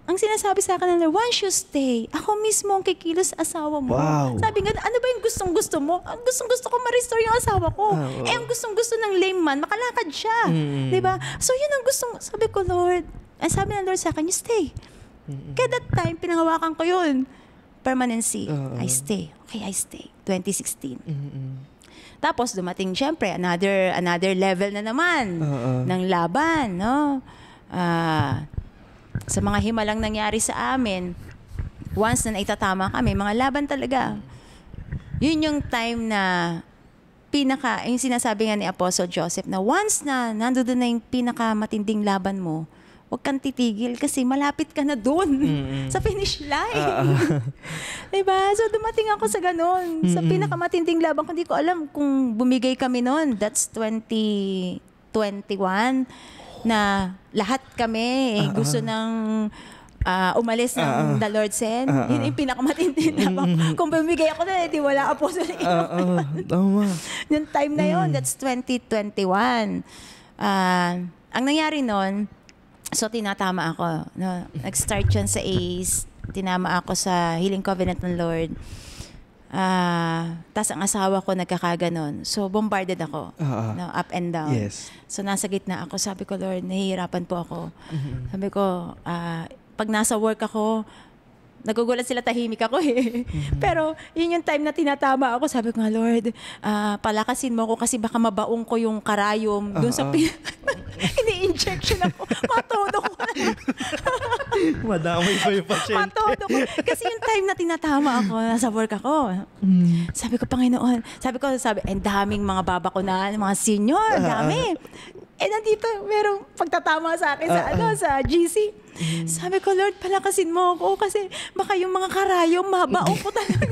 Ang sinasabi sa akin na, once you stay, ako mismo ang kikilos asawa mo. Wow. Sabi nga, ano ba yung gustong-gusto mo? Ang gustong-gusto ko ma-restore yung asawa ko. Ang gustong-gusto ng lame man, makalakad siya. Diba? So yun ang gustong, sabi ko, Lord, ang sabi ng Lord sa akin, you stay. Kaya that time, pinangawakan ko yun. Permanency. I stay. Okay, I stay. 2016. Tapos dumating, syempre, another level na naman ng laban, no? Sa mga himalang nangyari sa amin, once na naitatama kami, mga laban talaga. Yun yung time na yung sinasabi nga ni Apostle Joseph na once na nandoon na yung pinakamatinding laban mo, huwag kang titigil kasi malapit ka na doon sa finish line. Diba? So dumating ako sa ganun. Sa pinakamatinding laban, hindi ko alam kung bumigay kami noon. That's 2021 na lahat kami gusto ng umalis ng The Lord Send. Yun yung pinakamatindi na kung bumigay ako na, di wala Apostle. Tama. Yung time na yun, that's 2021. Ang nangyari nun, so tinatama ako. No? Nag-start yun sa ACE. Tinama ako sa Healing Covenant ng Lord. Tapos ang asawa ko nagkakaganon. So bombarded ako. No, up and down. Yes. So nasa gitna ako. Sabi ko, Lord, nahihirapan po ako. Sabi ko, pag nasa work ako, nagugulat sila, tahimik ako eh. Pero yun yung time na tinatama ako. Sabi ko nga, Lord, palakasin mo ako kasi baka mabaong ko yung karayom dun sa ini-injection ako. Matodo ko. Madamay pa yung pasyente. Matodo ko. Kasi yung time na tinatama ako, nasa work ako. Sabi ko, Panginoon, ang daming mga babakunan, mga senior, dami. Nandito, merong pagtatama sa akin sa GC. Sabi ko, Lord, palakasin mo ako kasi baka yung mga karayom mabaong ko talaga.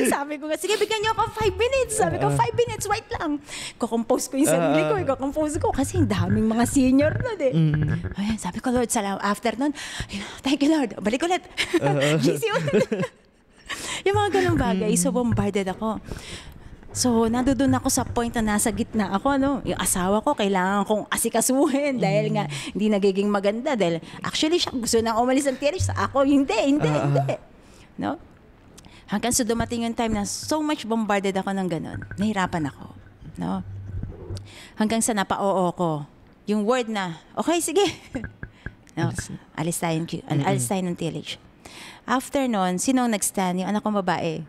Sabi ko, sige, bigyan niyo ako 5 minutes. Sabi ko, 5 minutes, wait lang. Kukompose ko yung sarili ko. Kukompose ko kasi ang daming mga senior nun eh. Ayan, sabi ko, Lord, after nun, thank you, Lord. Balik ulit. GC ulit. Yung mga ganung bagay, so bombarded ako. So, nandoon ako sa point na nasa gitna ako, no? Yung asawa ko, kailangan kong asikasuhin dahil nga hindi nagiging maganda. Dahil actually, siya gusto na umalis ng TRH. Ako, hindi. No? Hanggang sa dumating yung time na so much bombarded ako ng ganun. Nahirapan ako. No? Hanggang sa napa-oo ko. Yung word na, okay, sige. No? Alis tayo ng TLH. After nun, sinong nag-stand? Yung anak kong babae.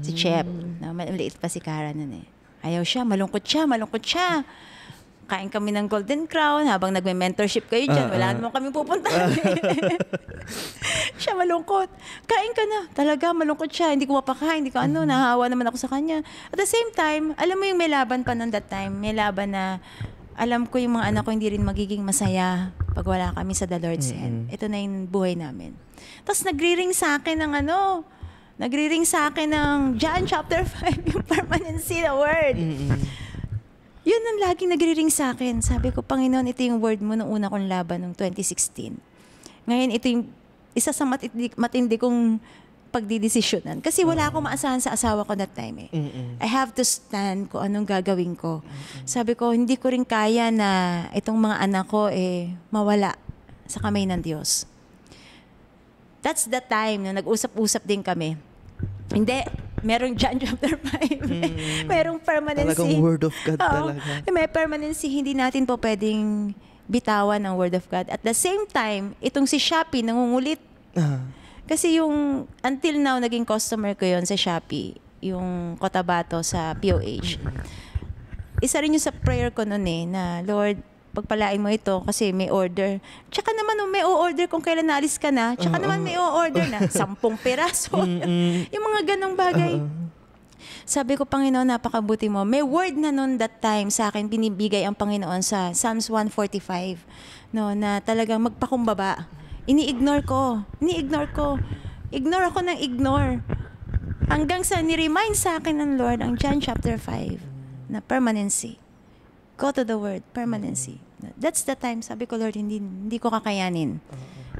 Si Chep. No, maliit pa si Cara nun eh. Ayaw siya, malungkot siya. Kain kami ng Golden Crown habang nagme-mentorship kayo dyan. Wala naman kami pupuntahan. Siya malungkot. Kain ka na. Talaga, malungkot siya. Hindi ko mapakain. Nahahawa naman ako sa kanya. At the same time, alam mo yung may laban pa nun that time. May laban na alam ko yung mga anak ko hindi rin magiging masaya pag wala kami sa The Lord's Hand. Ito na yung buhay namin. Tapos nagri-ring sa akin ng John chapter 5, yung permanency na word. Yun ang laging nagri-ring sa akin. Sabi ko, Panginoon, ito yung word mo nung una kong laban noong 2016. Ngayon, ito yung isa sa matindi kong pagdidesisyonan. Kasi wala akong maasahan sa asawa ko that time eh. I have to stand kung anong gagawin ko. Sabi ko, hindi ko rin kaya na itong mga anak ko mawala sa kamay ng Diyos. That's the time na nag-usap-usap din kami. Hindi, merong John chapter 5. Merong permanency. Talagang word of God talaga. May permanency, hindi natin po pwedeng bitawan ang word of God. At the same time, itong si Shopee nangungulit. Kasi yung until now naging customer ko yon sa Shopee, yung Cotabato sa POH. Isa rin yung sa prayer ko noon na Lord, pagpalain mo ito kasi may order. Tsaka naman may o-order kung kailan naalis ka na. Tsaka naman may o-order na 10 piraso. Yung mga ganong bagay. Sabi ko, Panginoon, napakabuti mo. May word na noon that time sa akin, binibigay ang Panginoon sa Psalms 145. No, na talagang magpakumbaba. Ini-ignore ko. Ignore ako ng ignore. Hanggang sa ni-remind sa akin ng Lord ang John chapter 5 na permanency. Go to the word, permanency. That's the time, sabi ko, Lord, hindi ko kakayanin.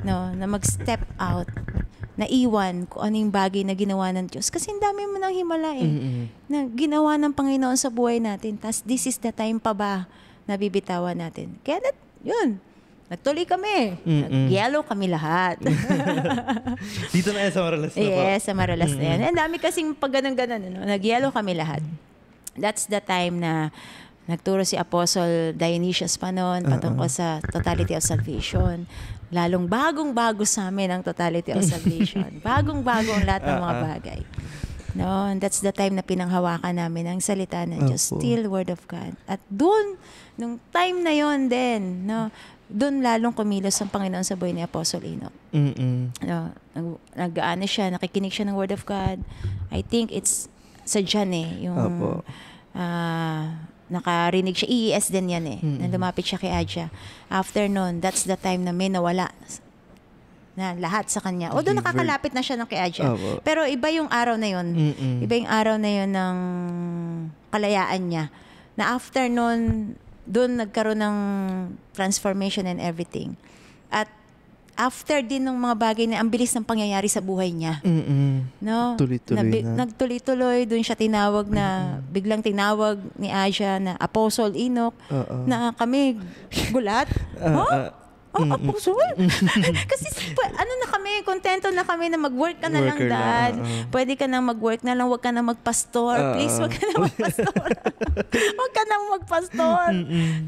No, na mag-step out. Naiwan kung ano yung bagay na ginawa ng Diyos. Kasi ang dami mo ng himala na ginawa ng Panginoon sa buhay natin. Tas this is the time pa ba na bibitawan natin. Kaya yun. Nagtuloy kami. Nag-yellow kami lahat. Dito na yan sa Maralas na po. Yes, sa Maralas na yan. Ang dami kasing pag ganun-ganun. Nag-yellow kami lahat. That's the time na nagturo si Apostle Dionysius pa noon patungkol sa totality of salvation. Lalong bagong-bago sa amin ang totality of salvation. Bagong-bago ang lahat ng mga bagay. No, and that's the time na pinanghawakan namin ang salita ng Diyos, still word of God. At doon, nung time na yon din, no, doon lalong kumilos ang Panginoon sa buhay ni Apostle Enoch. No, nag-aano siya, nakikinig siya ng word of God. I think it's sa John yung nakarinig siya. EES din yan na lumapit siya kay Adja. After nun, that's the time na may nawala na lahat sa kanya. O doon nakakalapit na siya ng kay Adja. Pero iba yung araw na yun. Iba yung araw na yun ng kalayaan niya. Na after nun, doon nagkaroon ng transformation and everything. At after din ng mga bagay na ang bilis ng pangyayari sa buhay niya. No? Tuloy-tuloy na. Nagtuloy-tuloy, doon siya tinawag na, biglang tinawag ni Asia na Apostle Enoch, na kami gulat. Apostle? Kasi ano na kami, kontento na kami na mag-work ka na lang, Dad. Pwede ka na mag-work na lang, wag ka na magpastor. Please, wag ka na magpastor. Wag ka na magpastor.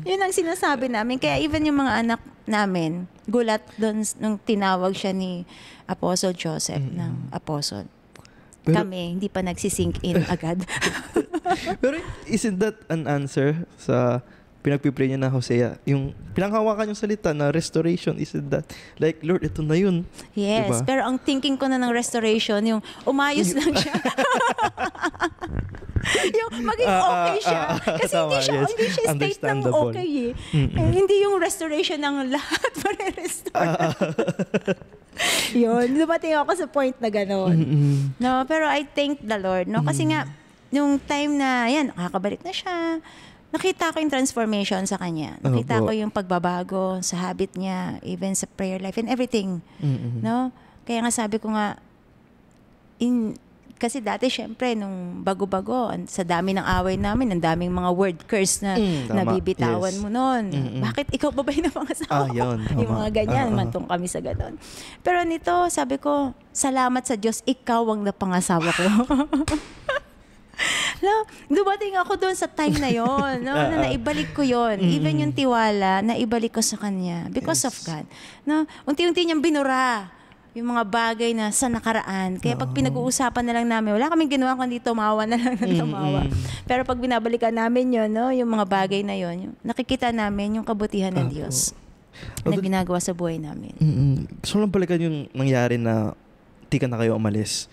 Yun ang sinasabi namin. Kaya even yung mga anak namin, gulat doon nung tinawag siya ni Apostle Joseph ng Apostle. Pero, kami, hindi pa nagsisink in agad. Pero isn't that an answer sa pinagpipray niya na Hosea? Yung pinanghawakan yung salita na restoration, isn't that? Like, Lord, ito na yun. Yes, diba? Pero ang thinking ko na ng restoration, yung umayos lang siya. Yung maging okay siya. Kasi hindi siya state ng okay hindi yung restoration ng lahat ma-restore. Yun, dumating ako sa point na gano'n. No, pero I thank the Lord. No? Kasi nga, yung time na, yan, nakakabalik na siya. Nakita ko yung transformation sa kanya. Nakita ko yung pagbabago sa habit niya, even sa prayer life and everything. No? Kaya nga sabi ko nga, kasi dati syempre, nung bago-bago, sa dami ng away namin, ang daming mga word curse na nabibitawan mo noon. Bakit ikaw ba yung pangasawa ko? Yung mga ganyan, mantong kami sa ganon. Pero nito, sabi ko, salamat sa Diyos, ikaw ang napangasawa ko. Dumating ako doon sa time na yon, no, na naibalik ko yon. Even yung tiwala, naibalik ko sa kanya because of God. No, unti-unti niyang binura yung mga bagay na sa nakaraan. Kaya pag pinag-uusapan na lang namin, wala kaming ginawa kundi tumawa na lang ng tumawa. Pero pag binabalikan namin yon, no, yung mga bagay na yon, nakikita namin yung kabutihan ng Diyos na ginagawa sa buhay namin. So lang balikan yung nangyari na di ka na kayo umalis.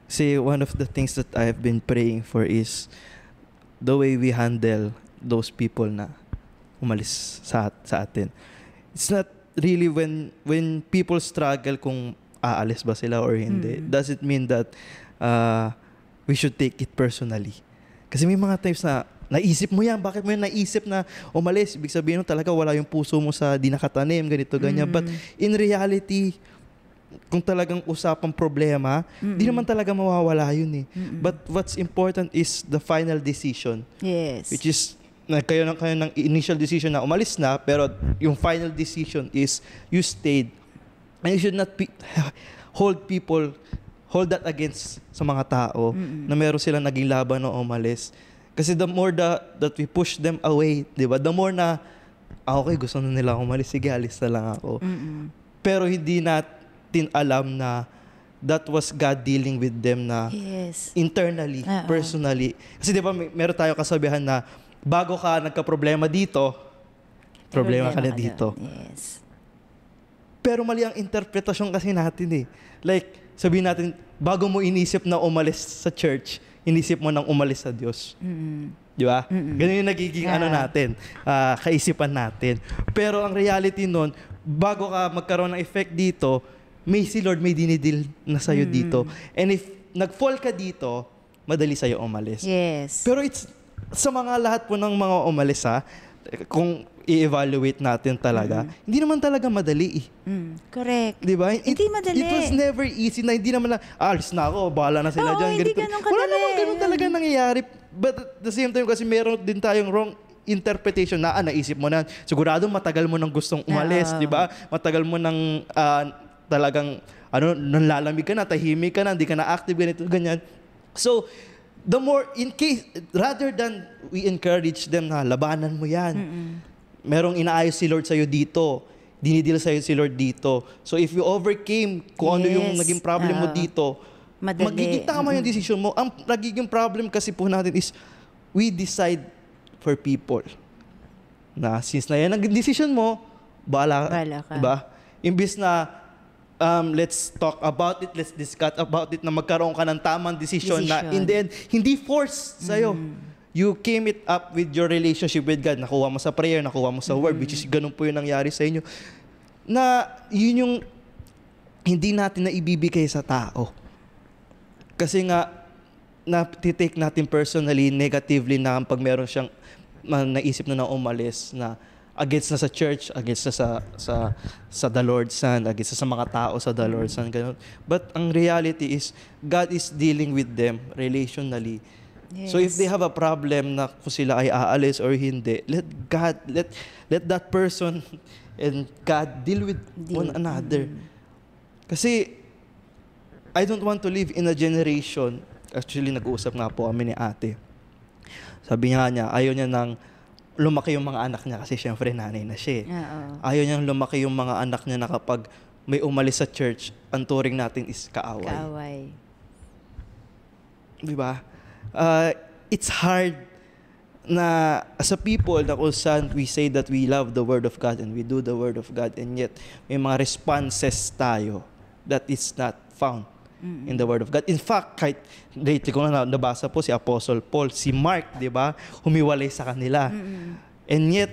Kasi one of the things that I have been praying for is the way we handle those people na umalis sa atin. It's not really when people struggle kung aalis ba sila or hindi. Does it mean that we should take it personally? Kasi may mga times na naisip mo yan, bakit mo yan naisip na umalis? Ibig sabihin talaga wala yung puso mo sa di nakatanim, ganito, ganyan. But in reality, kung talagang usapang problema, di naman talaga mawawala yun eh. But what's important is the final decision. Yes. Which is, kayo ng initial decision na umalis na, pero yung final decision is you stayed. And you should not hold that against sa mga tao na meron silang naging laban na umalis. Kasi the more that we push them away, di ba? The more na, okay, gusto na nila umalis, sige, alis na lang ako. Pero hindi natin alam na that was God dealing with them na internally, personally. Kasi di ba, meron tayo kasabihan na bago ka nagka-problema dito, problema ka na dito. Yes. Pero mali ang interpretasyon kasi natin eh. Like, sabihin natin, bago mo inisip na umalis sa church, inisip mo nang umalis sa Diyos. Di ba? Ganun yung nagiging natin, kaisipan natin. Pero ang reality nun, bago ka magkaroon ng effect dito, may si Lord may dinidil na sa'yo dito. And if nag-fall ka dito, madali sa'yo umalis. Yes. Pero it's sa mga lahat po ng mga umalis kung i-evaluate natin talaga, hindi naman talaga madali eh. Correct. Di ba? Hindi madali. It was never easy na hindi naman alis na ako, bahala na sila dyan. Hindi ganun kadali. Wala naman ganun talaga nangyayari. But at the same time, kasi meron din tayong wrong interpretation na naisip mo na, sigurado matagal mo nang gustong umalis, di ba? Matagal mo nang talagang, nanlalamig ka na, tahimik ka na, hindi ka na active, ganito, ganyan. So, the more, rather than we encourage them na labanan mo yan, merong inaayos si Lord sa'yo dito, dinidil sa'yo si Lord dito. So if you overcame kung ano yung naging problem mo dito, magiging tama yung decision mo. Ang nagiging problem kasi po natin is we decide for people. Na since na yan ang decision mo, bahala ka. Diba? Imbis na let's talk about it, let's discuss about it, na magkaroon ka ng tamang decision na in the end, hindi force sa'yo. You came it up with your relationship with God. Nakuha mo sa prayer, nakuha mo sa word, which is ganun po yung nangyari sa inyo. Na yun yung hindi natin na ibibigay sa tao. Kasi nga, na-take natin personally, negatively na pag meron siyang naisip na umalis, na against na sa church, against na sa the Lord's Son, against na sa mga tao sa the Lord's Son, ganun. But ang reality is, God is dealing with them relationally. Yes. So if they have a problem na kung sila ay aalis or hindi, let that person and God deal with one another. Kasi I don't want to live in a generation, actually nag-uusap nga po kami ni ate. Sabi niya, ayaw niya nang lumaki yung mga anak niya kasi syempre nanay na siya. Ayaw niyang lumaki yung mga anak niya na kapag may umalis sa church, ang turing natin is kaaway. Diba? It's hard na as a people na kung saan we say that we love the Word of God and we do the Word of God, and yet may mga responses tayo that is not found in the Word of God. In fact, kahit lately ko na nabasa po si Apostle Paul, si Mark, di ba, humiwalay sa kanila. And yet,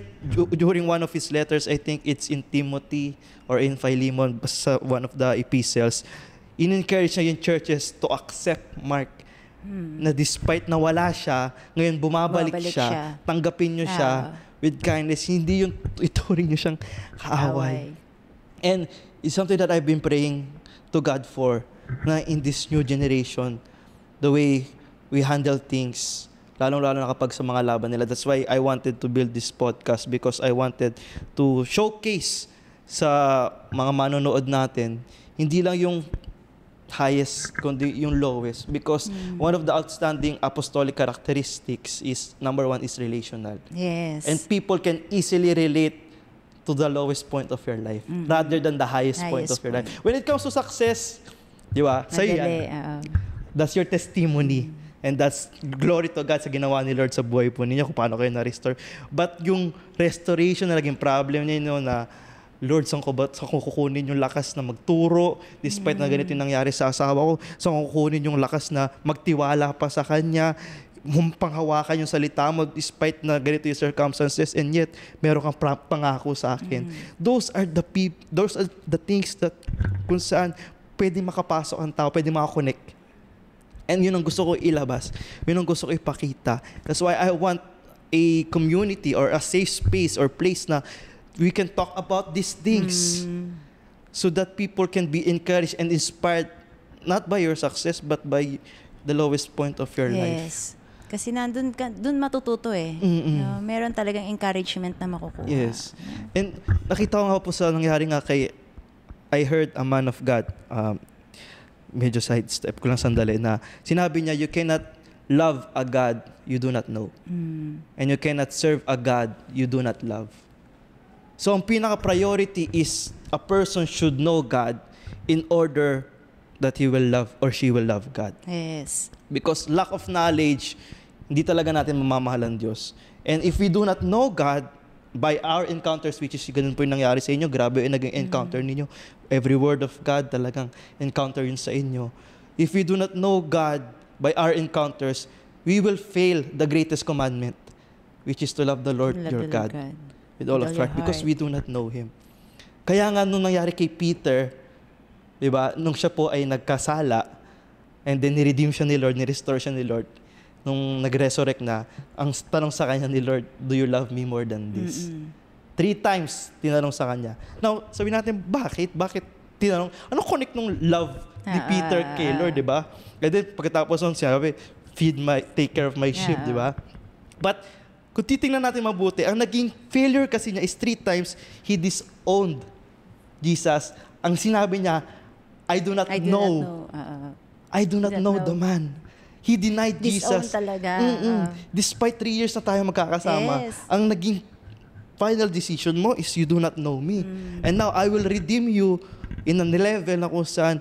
during one of his letters, I think it's in Timothy or in Philemon, sa one of the epistles, in-encourage niya yung churches to accept Mark. Na despite na wala siya, ngayon bumabalik siya, tanggapin niyo siya with kindness, hindi yung ituring niyo siyang kaaway. And it's something that I've been praying to God for, na in this new generation, the way we handle things, lalong-lalo na kapag sa mga laban nila. That's why I wanted to build this podcast, because I wanted to showcase sa mga manonood natin, hindi lang yung highest, kundi yung lowest. Because one of the outstanding apostolic characteristics is, number one, is relational. Yes. And people can easily relate to the lowest point of your life rather than the highest point of your life. When it comes to success, di ba? Sa'yo yan. That's your testimony. And that's glory to God sa ginawa ni Lord sa buhay po ninyo, kung paano kayo na-restore. But yung restoration na naging problem niya, na Lord, saan ko kukunin yung lakas na magturo despite na ganito yung nangyari sa asawa ko? Saan ko kukunin yung lakas na magtiwala pa sa Kanya? Panghawakan yung salita mo despite na ganito yung circumstances, and yet meron kang pangako sa akin. Those are the things that kung saan pwede makapasok ang tao, pwede makakonect. And yun ang gusto ko ilabas. Yun ang gusto ko ipakita. That's why I want a community or a safe space or place na we can talk about these things. so that people can be encouraged and inspired not by your success but by the lowest point of your life. Kasi dun matututo eh. No, meron talagang encouragement na makukuha. Yes. And nakita ko nga po sa nangyari nga kay, I heard a man of God, medyo side step ko lang sandali, na sinabi niya, you cannot love a God you do not know. And you cannot serve a God you do not love. So ang pinaka-priority is a person should know God in order that he will love or she will love God. Yes. Because lack of knowledge, hindi talaga natin mamamahal ang Diyos. And if we do not know God, by our encounters, which is ganun po yung nangyari sa inyo, grabe yung naging encounter ninyo. Every word of God talagang encounter yun sa inyo. If we do not know God by our encounters, we will fail the greatest commandment, which is to love the Lord your God with all of our heart, because we do not know Him. Kaya nga nung nangyari kay Peter, diba, nung siya po ay nagkasala, and then ni-redeem siya ni Lord, ni-restore siya ni Lord, nung nag-resurrect na, ang tanong sa kanya ni Lord, do you love me more than this? 3 times tinanong sa kanya. Now, sabi natin, bakit? Bakit tinanong? Ano connect nung love ni Peter kay Lord, diba? And then, pagkatapos nung sinabi, take care of my sheep, diba? But, kung titingnan natin mabuti, ang naging failure kasi niya is 3 times, he disowned Jesus. Ang sinabi niya, I do not know. I do not know the man. He denied Jesus. Talaga. Despite 3 years na tayo magkakasama, ang naging final decision mo is you do not know me. And now, I will redeem you in a level na kung saan,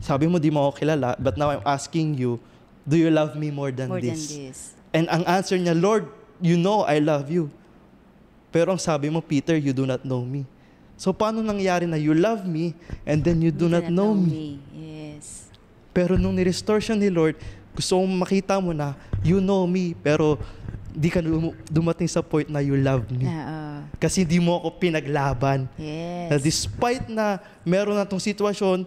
sabi mo, di mo ako kilala, but now I'm asking you, do you love me more than this? And ang answer niya, Lord, you know I love you. Pero ang sabi mo, Peter, you do not know me. So, paano nangyari na you love me and then you do not know me? Yes. Pero nung ni-restore siya ni Lord, gusto kong makita mo na you know me, pero di ka dumating sa point na you love me. Kasi di mo ako pinaglaban. Yes. Na despite na meron na itong sitwasyon,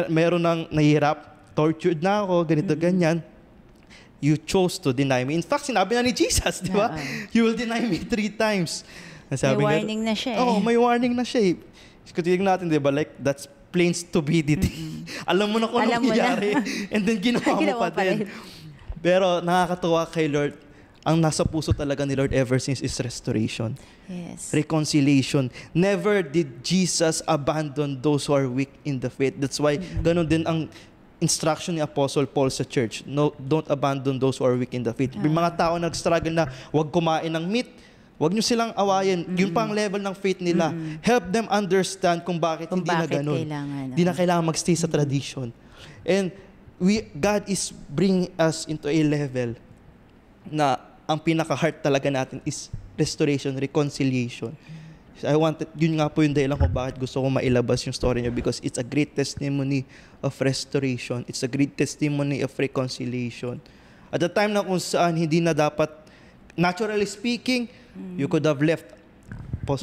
meron nang nahihirap, tortured na ako, ganito, ganyan, you chose to deny me. In fact, sinabi na ni Jesus, di ba? You will deny me 3 times. May warning na siya eh. May warning na siya eh. Kung tignan natin, di ba, like, that's plain stupidity. Alam mo na kung anong nangyari. And then, ginawa mo pa din. Pero, nakakatuwa kay Lord, ang nasa puso talaga ni Lord ever since is restoration. Yes. Reconciliation. Never did Jesus abandon those who are weak in the faith. That's why, ganun din ang instruction ni Apostle Paul sa church. No, don't abandon those who are weak in the faith. May mga tao nag-struggle na wag kumain ng meat, wag nyo silang awayin. Yung pang level ng faith nila. Help them understand kung bakit hindi na ganun. Hindi na kailangan magstay sa tradition. And God is bringing us into a level na ang pinaka-heart talaga natin is restoration, reconciliation. Yun nga po yung dahilan kung bakit gusto ko mailabas yung story niyo, because it's a great testimony of restoration. It's a great testimony of reconciliation. At the time na kung saan hindi na dapat, naturally speaking, you could have left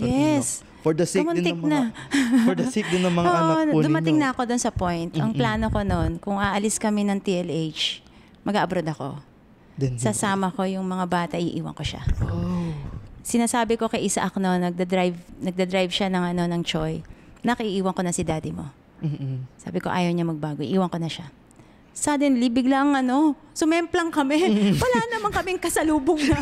Yes. For the sake din ng mga for the sake din ng mga anak po ninyo. Dumating na ako doon sa point. Ang plano ko noon, kung aalis kami ng TLH, mag-abroad ako. Sasama ko yung mga bata, iiwan ko siya. Sinasabi ko kay Isaac noon, nagda-drive siya ng Choy. Nakiiwan ko na si daddy mo. Sabi ko, ayaw niya magbago. Iwan ko na siya. Suddenly, biglang sumemplang kami. Wala naman kaming kasalubong na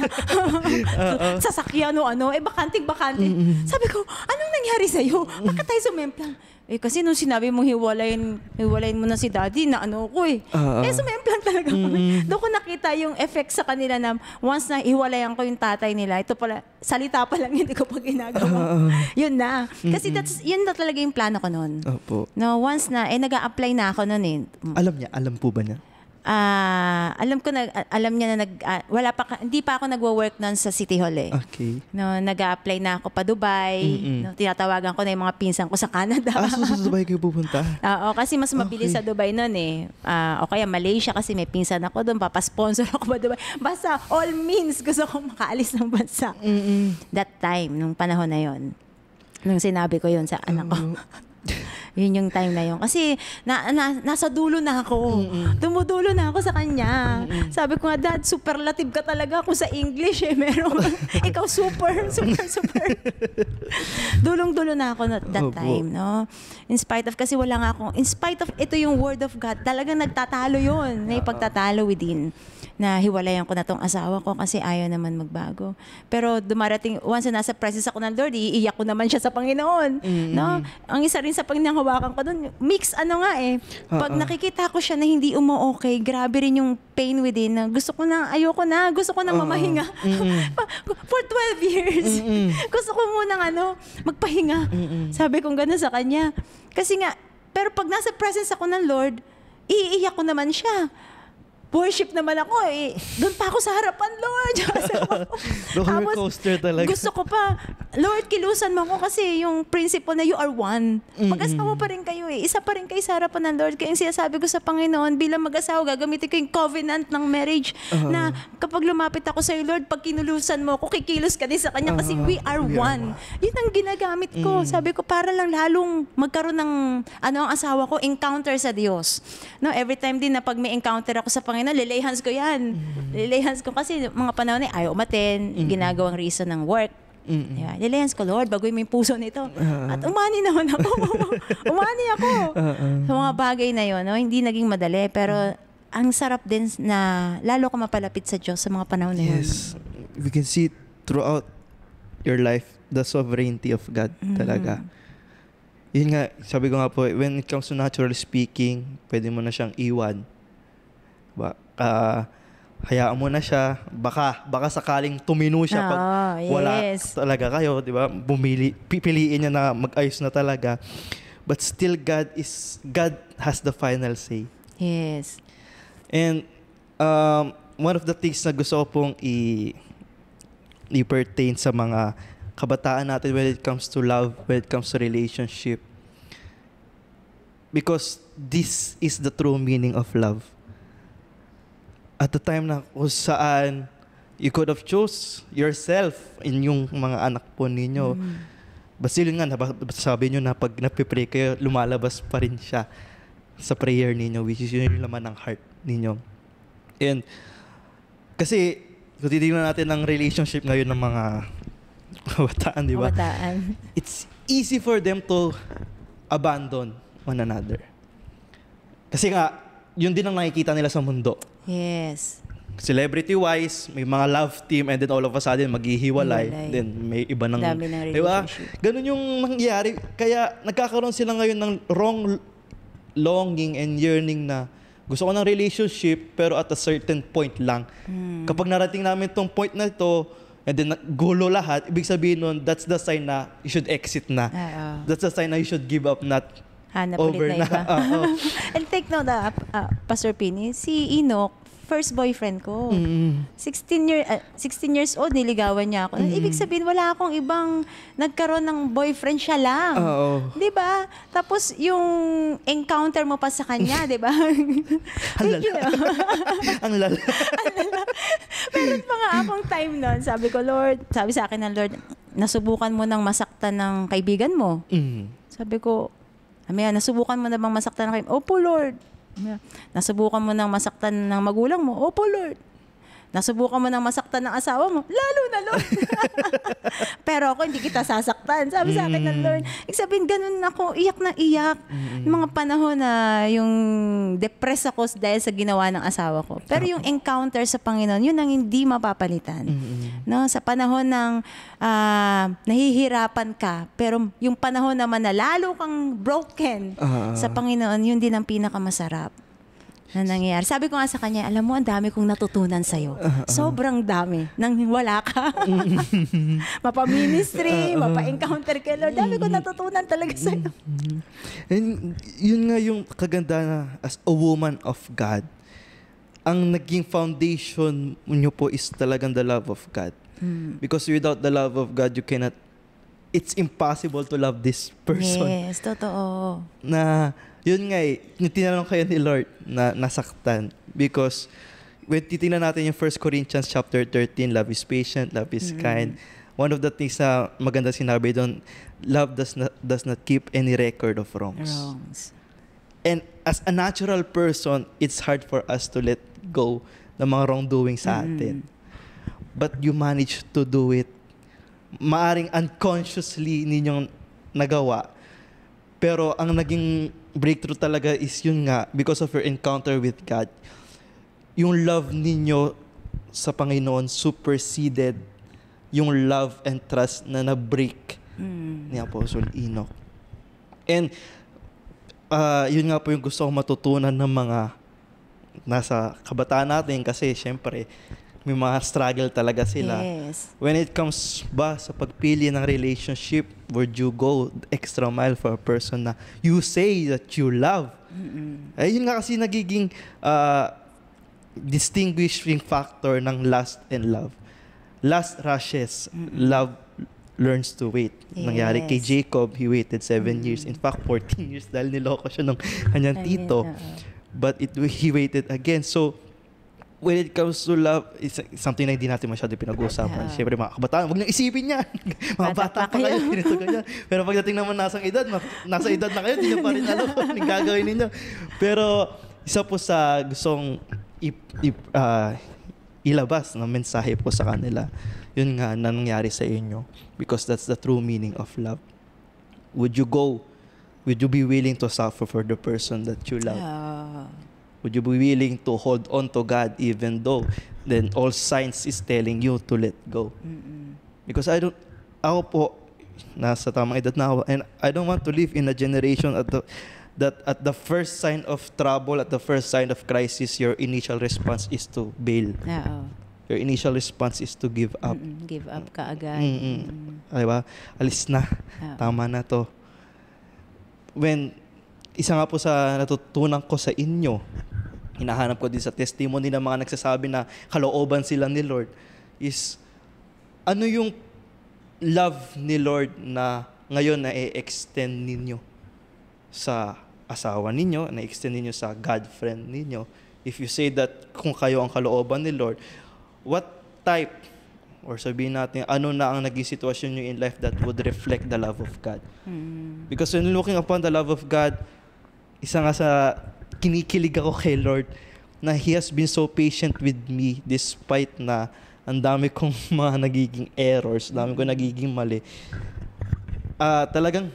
sasakyan bakanting-bakante. Sabi ko, anong nangyari sa'yo? Bakit tayo sumemplang? Kasi nung sinabi mong hiwalayin mo na si daddy, na sumemplang talaga kami. Doon ko nakita yung effect sa kanila na once na hiwalayan ko yung tatay nila, ito pala, salita pa lang, hindi ko pa ginagawa. Yun na. Kasi yun na talaga yung plano ko noon. No, once na, nag-a-apply na ako noon eh. Alam po ba niya? Alam niya na hindi pa ako nagwo-work noon sa City Hall eh. Okay. No, nag-a-apply na ako pa Dubai. No, tinatawagan ko na yung mga pinsan ko sa Canada. Sa Dubai kayo pupunta? Oo, kasi mas mabilis sa Dubai noon eh. O kaya Malaysia kasi may pinsan ako doon, papasponsor ako pa Dubai. Basta all means gusto kong makaalis ng bansa. That time, nung panahon na yon. Nung sinabi ko yon sa anak ko. Yun yung time na yun. Kasi nasa dulo na ako. Dumudulo na ako sa kanya. Sabi ko nga, Dad, superlative ka talaga ako sa English eh. Meron. Ikaw super. Dulong-dulo na ako that time, no? In spite of, kasi wala nga akong, in spite of, ito yung word of God, talagang nagtatalo yun. May pagtatalo within. Na hiwalayan ko na tong asawa ko kasi ayaw naman magbago. Pero dumarating, once na nasa presence ako ng Lord, iiyak ko naman siya sa Panginoon. No? Ang isa rin sa hawakan ko doon, mix pag nakikita ko siya na hindi umo-okay, grabe rin yung pain within. Gusto ko na mamahinga. For 12 years. Gusto ko munang magpahinga. Sabi kong gano'n sa kanya. Kasi nga, pero pag nasa presence ako ng Lord, iiyak ko naman siya. Worship naman ako eh. Doon pa ako sa harapan, Lord. Roller coaster talaga. Gusto ko pa, Lord, kilusan mo ako kasi yung principle na you are one. Mag-asawa pa rin kayo eh. Isa pa rin kayo sa harapan ng Lord. Kaya yung sinasabi ko sa Panginoon, bilang mag-asawa, gagamitin ko yung covenant ng marriage na kapag lumapit ako sa iyo, Lord, pag kinulusan mo ako, kikilos ka din sa Kanya kasi we are one. Yun ang ginagamit ko. Sabi ko, para lang lalong magkaroon ng ang asawa ko, encounter sa Diyos. No, every time din na pag may encounter ako sa Panginoon, lilay hands ko yan. Lilay hands ko kasi mga panahon na ayaw umaten, ginagawang reason ng work. Yeah, lilay hands ko, Lord, baguhin mo yung puso nito. At umani naman ako. Umani ako. Sa mga bagay na yun, no? Hindi naging madali, pero ang sarap din na lalo ko mapalapit sa Diyos sa mga panahon na yun. Yes. We can see throughout your life the sovereignty of God talaga. Yun nga, sabi ko nga po, when it comes to natural speaking, pwede mo na siyang iwan. Hayaan mo na siya, baka sakaling tumino siya pag wala talaga kayo, di ba? Pipiliin niya na mag-ayos na talaga. But still God has the final say. Yes. And one of the things na gusto ko pong i-pertain sa mga kabataan natin when it comes to love, when it comes to relationship, because this is the true meaning of love. At the time na kung saan you could have chose yourself in yung mga anak po ninyo. Basta yun nga, sabi nyo na pag napipray kayo, lumalabas pa rin siya sa prayer ninyo, which is yun yung laman ng heart ninyo. And kasi, kung titignan natin ang relationship ngayon ng mga kabataan, di ba? Kabataan. It's easy for them to abandon one another. Kasi nga, yun din ang nakikita nila sa mundo. Yes. Celebrity-wise, may mga love team and then all of a sudden maghihiwalay. Then may iba ng... Dami ng relationship. Diba? Ganun yung mangyayari. Kaya nagkakaroon sila ngayon ng wrong longing and yearning na gusto ko ng relationship pero at a certain point lang. Kapag narating namin tong point na ito and then gulo lahat, ibig sabihin nun, that's the sign na you should exit na. That's the sign na you should give up, not hanap over ulit na iba. And take note, Pastor Pini, si Enoch, first boyfriend ko. 16 years old, niligawan niya ako. Ibig sabihin, wala akong ibang nagkaroon ng boyfriend, siya lang. Di ba? Tapos yung encounter mo pa sa kanya, di ba? Ang lala. Ang lala. Meron pa nga akong time nun. Sabi ko, Lord, sabi sa akin ng Lord, nasubukan mo nang masaktan ng kaibigan mo. Sabi ko, nasubukan mo na bang masaktan ng kaibigan? Opo, Lord. Nasubukan mo nang masaktan ng magulang mo? Opo, Lord. Nasubukan mo nang masaktan ng asawa mo? Lalo na, Lord. Pero ako, hindi kita sasaktan. Sabi sa akin ng Lord. Ibig sabihin, ganun ako, iyak na iyak. Mga panahon na yung depressed ako dahil sa ginawa ng asawa ko. Pero yung encounter sa Panginoon, yun ang hindi mapapalitan. No? Sa panahon ng nahihirapan ka, pero yung panahon naman na lalo kang broken sa Panginoon, yun din ang pinakamasarap na nangyayari. Sabi ko nga sa kanya, alam mo, ang dami kong natutunan sa'yo. Sobrang dami. Nang wala ka. Mapa-ministry, mapa-encounter kay Lord. Dami kong natutunan talaga sa'yo. And yun nga yung kaganda na as a woman of God, ang naging foundation nyo po is talagang the love of God. Because without the love of God, you cannot, it's impossible to love this person. Yes, totoo. Na, yun nga tinanong kayo ni Lord na nasaktan. Because when titingnan natin yung 1 Corinthians chapter 13, love is patient, love is kind. one of the things na maganda sinabi doon, love does not keep any record of wrongs. And as a natural person, it's hard for us to let go ng mga wrongdoing sa atin. But you manage to do it. Maaring unconsciously ninyong nagawa. Pero ang naging breakthrough talaga is yun nga, because of your encounter with God, yung love ninyo sa Panginoon superseded yung love and trust na na-break ni Apostle Enoch. And yun nga po yung gusto kong matutunan ng mga nasa kabataan natin kasi syempre may mga struggle talaga sila. Yes. When it comes ba sa pagpili ng relationship, would you go extra mile for a person na you say that you love? Ayun nga kasi nagiging distinguishing factor ng lust and love. Lust rushes, love learns to wait. Yes. Nangyari kay Jacob, he waited 7 years. In fact, 14 years dahil niloko siya ng kanyang tito. But he waited again. So, when it comes to love, it's something na hindi natin masyado pinag-uusapan. Siyempre, mga kabataan, huwag niyong isipin yan. Mga bata pa kayo, ganito ganyan. Pero pagdating naman nasa edad na kayo, hindi niyo pa rin alam kung anong gagawin ninyo. Pero, isa po sa gustong ilabas na mensahe po sa kanila, yun nga na nangyari sa inyo. Because that's the true meaning of love. Would you go? Would you be willing to suffer for the person that you love? Would you be willing to hold on to God even though then all signs is telling you to let go? Because ako po, nasa tamang edad na ako, and I don't want to live in a generation that at the first sign of trouble, at the first sign of crisis, your initial response is to bail. Your initial response is to give up. Give up ka agad. Diba? Alis na. Tama na to. Isa nga po sa natutunan ko sa inyo, hinahanap ko din sa testimony ng mga nagsasabi na kalooban sila ni Lord, is ano yung love ni Lord na ngayon na i-extend ninyo sa asawa ninyo, na-extend ninyo sa God friend ninyo. If you say that kung kayo ang kalooban ni Lord, what type, or sabihin natin, ano na ang naging sitwasyon nyo in life that would reflect the love of God? Because when looking upon the love of God, isa nga sa kinikilig ako kay Lord na He has been so patient with me despite na ang dami kong mga nagiging errors, dami kong nagiging mali. Talagang,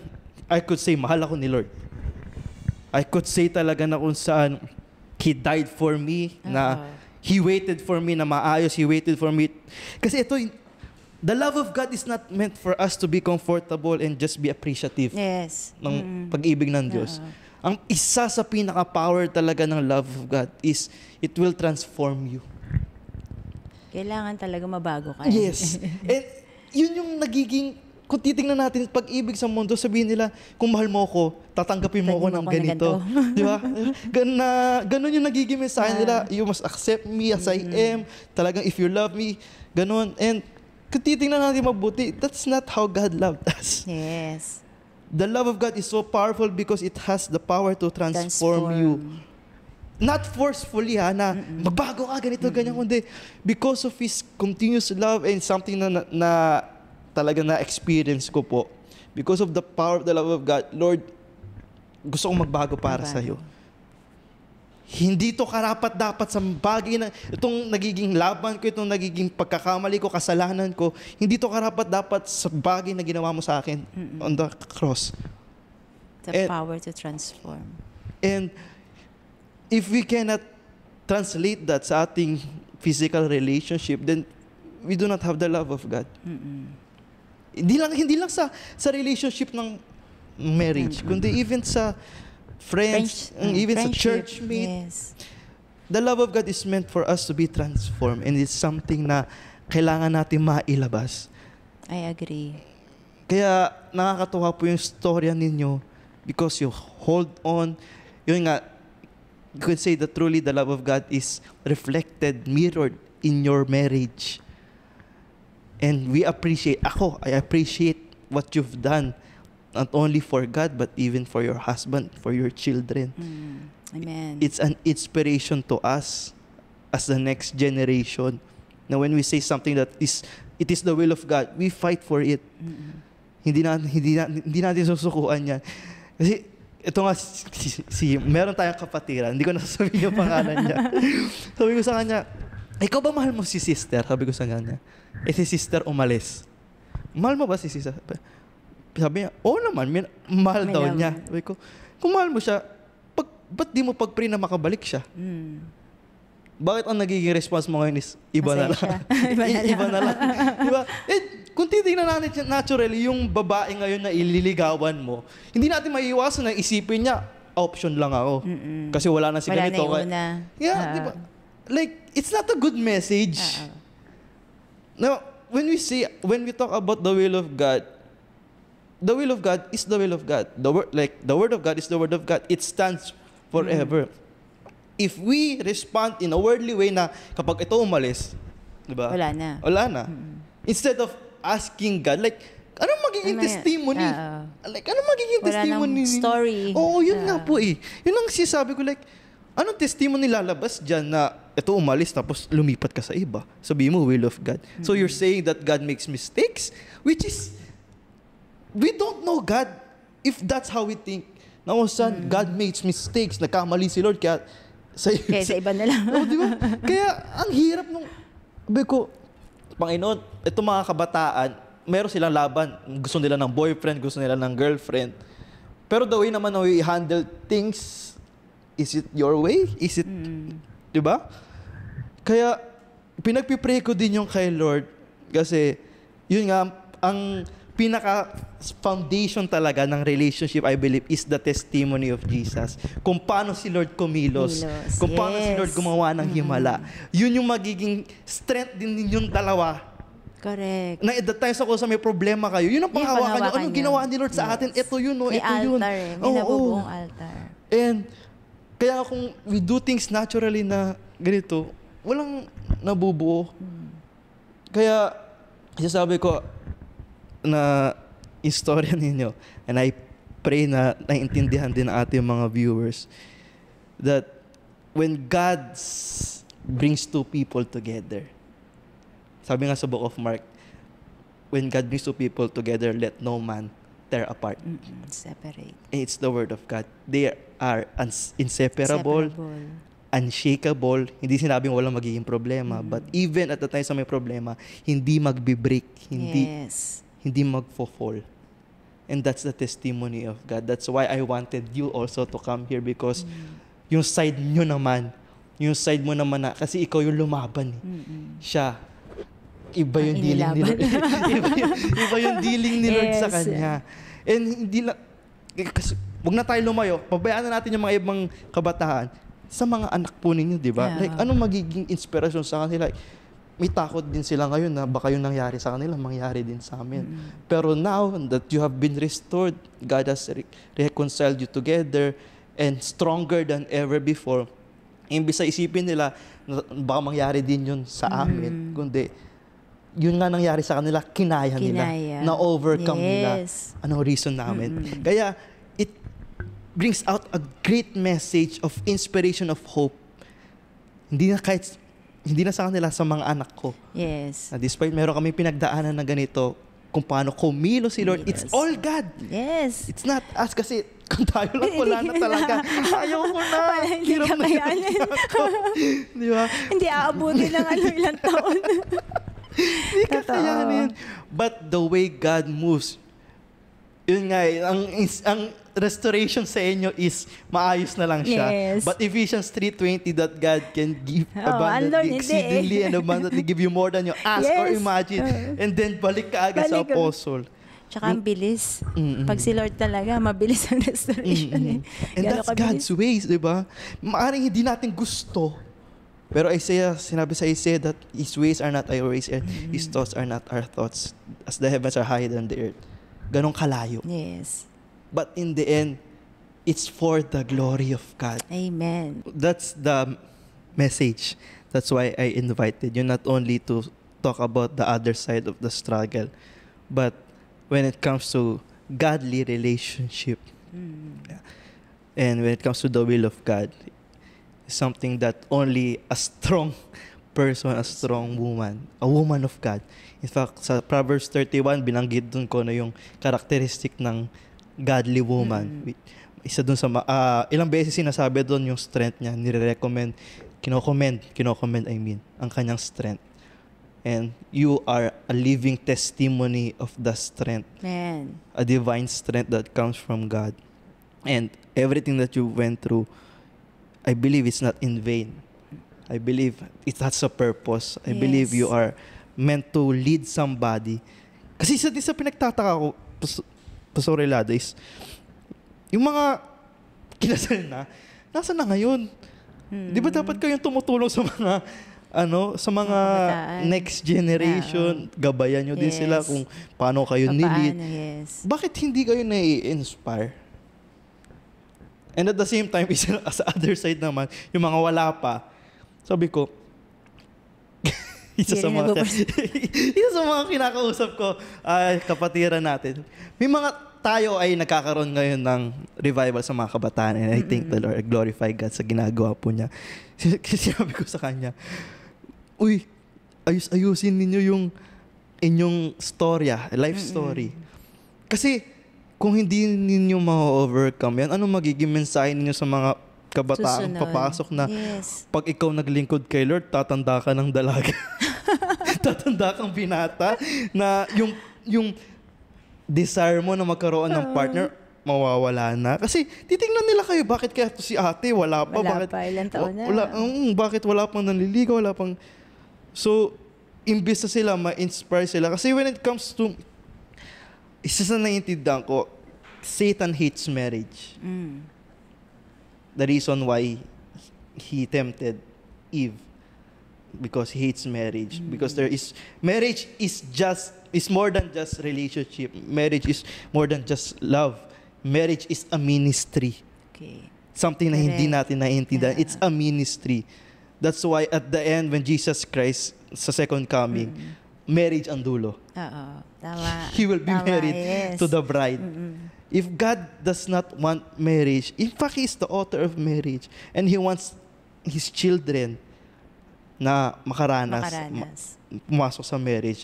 I could say, mahal ako ni Lord. I could say talaga na kung saan He died for me, na He waited for me na maayos, He waited for me. Kasi ito, the love of God is not meant for us to be comfortable and just be appreciative ng pag-ibig ng Diyos. Ang isa sa pinaka-power talaga ng love of God is it will transform you. Kailangan talaga mabago ka. Yes. And yun yung nagiging, kung titingnan natin pag-ibig sa mundo, sabihin nila, kung mahal mo ako, tatanggapin mo ako ng ganito. Di ba? Ganun yung nagiging mensahe nila. You must accept me as I am. Talagang if you love me, ganun. And kung titingnan natin mabuti, that's not how God loved us. Yes. The love of God is so powerful because it has the power to transform you. Not forcefully na magbago ka, ganito, ganyan, kundi because of His continuous love and something na talaga na-experience ko po. Because of the power of the love of God, Lord, gusto kong magbago para sa iyo. Hindi to karapat-dapat sa bagay na itong nagiging laban ko, itong nagiging pagkakamali ko, kasalanan ko, hindi to karapat-dapat sa bagay na ginawa mo sa akin on the cross. The power to transform. And if we cannot translate that sa ating physical relationship, then we do not have the love of God. Hindi lang sa relationship ng marriage, kundi even sa friends, even sa churchmate. Yes. The love of God is meant for us to be transformed, and it's something na kailangan natin mailabas. I agree. Kaya nakakatuwa po yung storya ninyo because you hold on. Yun nga, you could say that truly the love of God is reflected, mirrored in your marriage. And we appreciate, I appreciate what you've done, not only for God, but even for your husband, for your children. Amen. It's an inspiration to us as the next generation. Now, when we say something that is it is the will of God, we fight for it. Hindi natin susukuan yan. Kasi ito nga, meron tayong kapatiran, hindi ko nasasabihin yung pangalan niya. Sabi ko sa kanya, ikaw ba mahal mo si sister? Sabi ko sa kanya, si sister umalis. Mahal mo ba si sister? Sabi niya, oo naman, mahal daw niya. Sabi ko, kung mahal mo siya, ba't di mo pag-pray na makabalik siya? Bakit ang nagiging response mo ngayon is iba na lang? Iba na lang. Diba? Kung titignan natin naturally, yung babae ngayon na ililigawan mo, hindi natin maiiwasan na isipin niya, option lang ako. Kasi wala na si ganito. Wala na yeah, diba? Like, it's not a good message. Now, when we talk about the will of God is the will of God. The word of God is the word of God. It stands forever. If we respond in a worldly way na kapag ito umalis, diba? Wala na. Instead of asking God, like, anong magiging testimony? Like, anong magiging testimony? Story. Oo, yun nga po eh. Yun ang sinasabi ko, like, anong testimony lalabas dyan na ito umalis tapos lumipat ka sa iba? Sabihin mo, will of God. So you're saying that God makes mistakes? Which is, we don't know God if that's how we think. Now, son, God makes mistakes. Nagkamali si Lord, kaya sa iba na lang. Oh, di ba? Kaya ang hirap nung, sabi ko, Panginoon, itong mga kabataan, meron silang laban. Gusto nila ng boyfriend, gusto nila ng girlfriend. Pero the way naman na we handle things, is it your way? Is it, di ba? Kaya, pinagpipray ko din yung kay Lord. Kasi, yun nga, ang pinaka-foundation talaga ng relationship, I believe, is the testimony of Jesus. Kung paano si Lord kumilos. Kung paano si Lord gumawa ng himala. Yun yung magiging strength din ninyong dalawa. Correct. Na at the times ako sa may problema kayo, yun ang panghawakan nyo. Anong ginawa ni Lord sa atin? Ito yun, no? Ito yun. May nabubuong altar. And, kaya kung we do things naturally na ganito, walang nabubuo. Kaya, sasabi ko, na istorya ninyo, and I pray na naiintindihan din ng ating mga viewers, that when God brings two people together, sabi nga sa book of Mark, when God brings two people together, let no man tear apart. Separate. And it's the word of God. They are inseparable, unshakable. Hindi sinabing walang magiging problema, but even at the time sa may problema, hindi magbe-break, hindi magfo-fall. And that's the testimony of God. That's why I wanted you also to come here, because yung side nyo naman, yung side mo naman na, kasi ikaw yung lumaban. Siya, iba yung dealing ni Lord. iba yung dealing ni Lord sa kanya. And hindi lang, kasi huwag na tayo lumayo, pabayaan na natin yung mga ibang kabataan sa mga anak po ninyo, di ba? Like, anong magiging inspirasyon sa kanila? May takot din sila ngayon na baka yung nangyari sa kanila, mangyari din sa amin. Pero now that you have been restored, God has reconciled you together and stronger than ever before. Imbis sa isipin nila, baka mangyari din yun sa amin. Kundi, yun nga nangyari sa kanila, kinaya nila. Na-overcome nila. Anong reason namin? Kaya, it brings out a great message of inspiration of hope. Hindi na sa kanila, sa mga anak ko. Yes. Na despite meron kami pinagdaanan na ganito, kung paano kumilos si Lord, it's all God. Yes. It's not us, kasi kung tayo lang, wala na talaga. Ayaw ko na. Hindi ka kayanin. Di ba? Hindi aabutin ng ilang taon. Hindi ka kayanin. But the way God moves, yun nga, ang restoration sa inyo is maayos na lang siya. Yes. But Ephesians 3:20, that God can give abundantly, exceedingly, and abundantly give you more than you ask or imagine. And then balik ka agad sa apostle. Tsaka ang bilis. Pag si Lord talaga, mabilis ang restoration. And that's God's ways, di ba? Maaring hindi natin gusto. Pero sinabi sa Isaiah that His ways are not our ways and His thoughts are not our thoughts. As the heavens are higher than the earth. Ganong kalayo. Yes. But in the end, it's for the glory of God. Amen. That's the message. That's why I invited you, not only to talk about the other side of the struggle, but when it comes to godly relationship, and when it comes to the will of God, it's something that only a strong person, a strong woman, a woman of God. In fact, sa Proverbs 31, binanggit dun ko na yung characteristic ng godly woman. Isa dun sa, ilang beses sinasabi dun yung strength niya, nire-recommend, kinokomment ang kanyang strength. And you are a living testimony of the strength. Man. A divine strength that comes from God. And everything that you went through, I believe it's not in vain. I believe it has a purpose. I believe you are meant to lead somebody. Kasi isa din sa pinagtataka ko, Pastor Relado, is yung mga kinasal na, nasa na ngayon? Di ba dapat kayong tumutulong sa mga sa mga next generation, gabayan nyo din sila kung paano kayo nilid. Bakit hindi kayo nai-inspire? And at the same time, sa other side naman, yung mga wala pa, sabi ko, isa sa mga kinakausap ko, kapatiran natin, may mga tayo ay nagkakaroon ngayon ng revival sa mga kabataan, and I thank the Lord, I glorify God sa ginagawa po niya. Sinabi ko sa kanya, uy, ayusin ninyo yung inyong storya, life story. Kasi kung hindi ninyo ma-overcome yan, ano magiging mensahe ninyo sa mga kabataan papasok na pag ikaw naglingkod kay Lord, tatanda ka ng dalaga. Tatanda kang binata na yung desire mo na magkaroon ng partner, mawawala na. Kasi titingnan nila kayo, bakit kaya to si ate, wala pa. Ilang taon na. Bakit wala pang nanliligaw, wala pang... So, imbis na sila, ma-inspire sila. Kasi when it comes to... Isa sa naiintindihan ko, Satan hates marriage. The reason why he tempted Eve, because he hates marriage. Because marriage is more than just relationship. Marriage is more than just love. Marriage is a ministry. Okay. Something na hindi natin naiintindihan. It's a ministry. That's why at the end, when Jesus Christ, sa second coming, marriage ang dulo. Tama. He will be married to the bride. If God does not want marriage, in fact, He is the author of marriage. And He wants His children na makaranas. Pumasok sa marriage.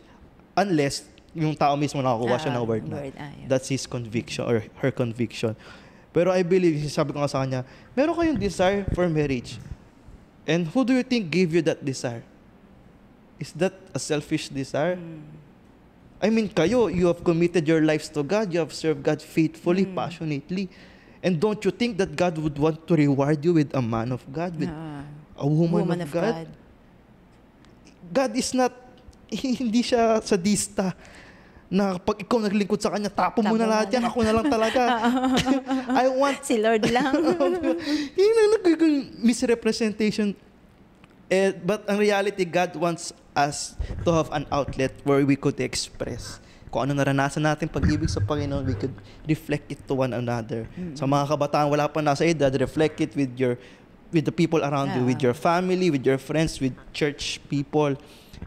Unless yung tao mismo nakakuha siya ng word na. That's his conviction or her conviction. Pero I believe, sabi ko nga sa kanya, meron kayong desire for marriage. And who do you think gave you that desire? Is that a selfish desire? I mean, kayo, you have committed your lives to God. You have served God faithfully, passionately. And don't you think that God would want to reward you with a man of God, with a woman of God? God is not, hindi siya sadista na pag ikaw naglingkod sa Kanya, tapo mo na lahat yan, ako na lang talaga. I want... Si Lord lang. Yung nagiging misrepresentation. But in reality, God wants us to have an outlet where we could express kung ano naranasan natin pag-ibig sa Panginoon, we could reflect it to one another. Sa mga kabataan, wala pa nasa edad, reflect it with the people around you, with your family, with your friends, with church people.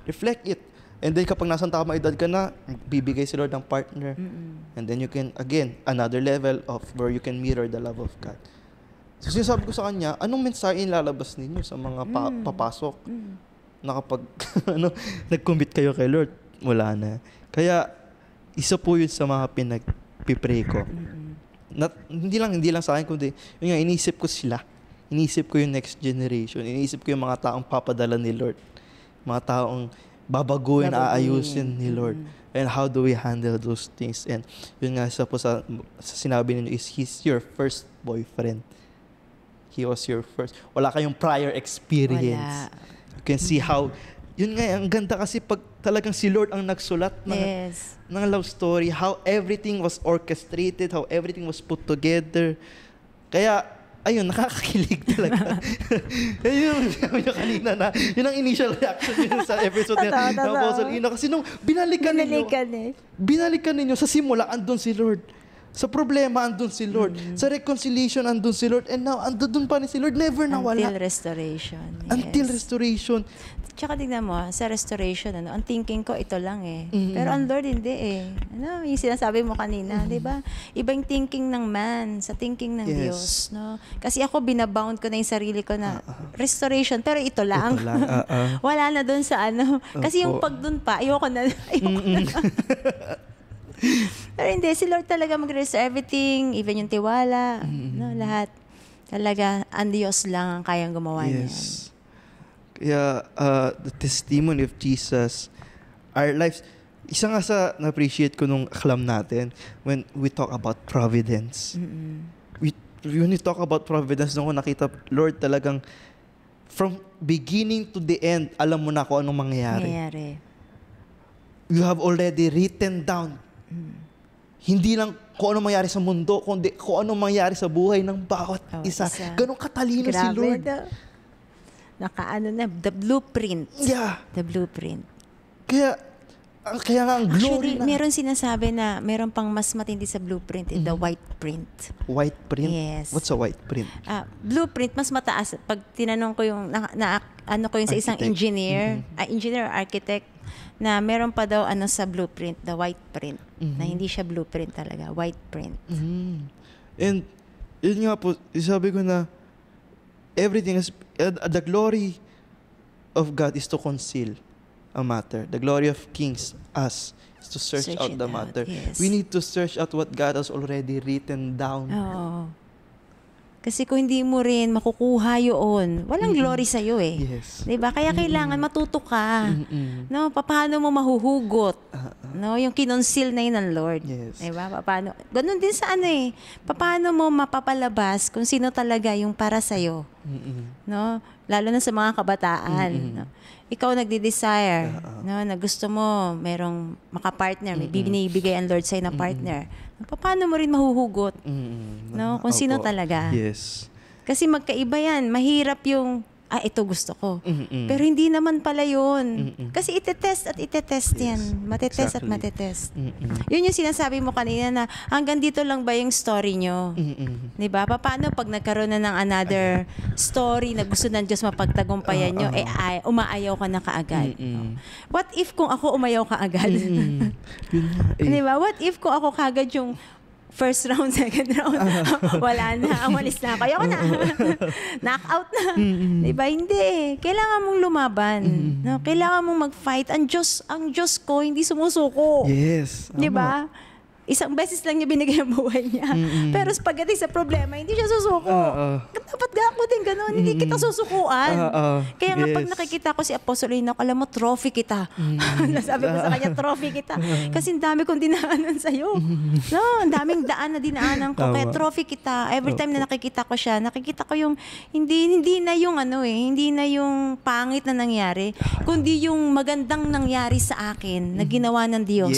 Reflect it. And then kapag nasang tama edad ka na, bibigay si Lord ng partner. And then you can, again, another level of where you can mirror the love of God. So sinasabi ko sa kanya, anong mensahe ilalabas ninyo sa mga papasok? Na kapag nag-commit kayo kay Lord, wala na. Kaya, isa po yun sa mga pinagpipray ko. Hindi lang sa akin, kundi, yun nga, iniisip ko sila. Iniisip ko yung next generation. Iniisip ko yung mga taong papadala ni Lord. Mga taong babaguhin, aayusin ni Lord. And how do we handle those things? And yun nga, isa po sa sinabi ninyo is, He's your first boyfriend. He was your first. Wala kayong prior experience. You can see how, yun nga, ang ganda kasi pag talagang si Lord ang nagsulat ng love story, how everything was orchestrated, how everything was put together. Kaya, ayun, nakakakilig talaga. Ayun, sabi niyo kanina na, yun ang initial reaction niyo sa episode ng Apostle Ino. Kasi nung binalikan ninyo sa simula, andun si Lord. Sa problema, andun si Lord. Sa reconciliation, andun si Lord. And now, andun pa rin si Lord. Never nawala. Until restoration. Yes. Until restoration. Tsaka tignan mo, sa restoration, ang thinking ko, ito lang eh. Pero ang Lord, hindi eh. Yung sinasabi mo kanina, di ba? Iba yung thinking ng man sa thinking ng Diyos. No? Kasi ako, binabound ko na yung sarili ko na restoration, pero ito lang. Wala na dun sa ano. Kasi yung pag dun pa, ayoko na. Pero hindi, si Lord talaga mag-restore everything, even yung tiwala, no, lahat. Talaga, ang Diyos lang ang kayang gumawa niyan. Kaya, the testimony of Jesus, our lives, isa nga sa na-appreciate ko nung aklam natin when we talk about providence. When we talk about providence, nung ko nakita, Lord talagang from beginning to the end, alam mo na kung anong mangyayari. You have already written down. Hindi lang kung ano mangyari sa mundo, kundi kung ano mangyari sa buhay ng bawat isa. Ganun katalino si Lord. Nakaano na, the blueprint. Yeah. The blueprint. Kaya nga ang glory actually, meron sinasabi na meron pang mas matindi sa blueprint, the white print. White print? Yes. What's a white print? Blueprint, mas mataas. Pag tinanong ko yung, ano ko yung sa isang engineer, engineer or architect, na meron pa daw sa blueprint, the white print, na hindi siya blueprint talaga, white print. And yun nga po, sabi ko na everything is, the glory of God is to conceal a matter. The glory of kings, us, is to search out the matter. Yes. We need to search out what God has already written down. Oo. Kasi kung hindi mo rin makukuha yun, walang glory sa'yo eh. Yes. Diba? Kaya kailangan matuto ka. No? Paano mo mahuhugot? No? Yung kinonceal na yun ng Lord. Yes. Diba? Paano? Ganun din sa paano mo mapapalabas kung sino talaga yung para sa'yo. No? Lalo na sa mga kabataan. No? Ikaw nagde-desire, no, na gusto mo merong makapartner, may binibigay ang Lord sa'yo na partner. Paano mo rin mahuhugot? No, kung sino talaga. Yes. Kasi magkaiba yan. Mahirap yung, ito gusto ko. Pero hindi naman pala yun. Kasi itetest at itetest yan. Matetest at matetest. Yun yung sinasabi mo kanina na hanggang dito lang ba yung story nyo? Diba? Paano pag nagkaroon na ng another story na gusto ng Diyos mapagtagumpayan nyo, umaayaw ka na kaagad. What if kung ako umayaw ka agad? Diba? What if kung ako kaagad yung first round, second round, wala na, umalis na ako. Ayoko na. Knockout na. Diba? Hindi. Kailangan mong lumaban. No? Kailangan mong mag-fight. Ang Diyos ko, hindi sumusuko. Yes. Diba? Isang beses lang niya binigay ang buhay niya. Pero pagdating sa problema, hindi siya susuko. Dapat ako din ganun. Hindi kita susukuan. Kaya nga pag nakikita ko si Apostol Enoch, alam mo, trophy kita. Nasabi ko sa kanya, trophy kita. Kasi ang dami kong dinaanan sa'yo. No, ang daming daan na dinaanan ko. Kaya trophy kita. Every time na nakikita ko siya, nakikita ko yung, hindi na yung hindi na yung pangit na nangyari, kundi yung magandang nangyari sa akin na ginawa ng Diyos.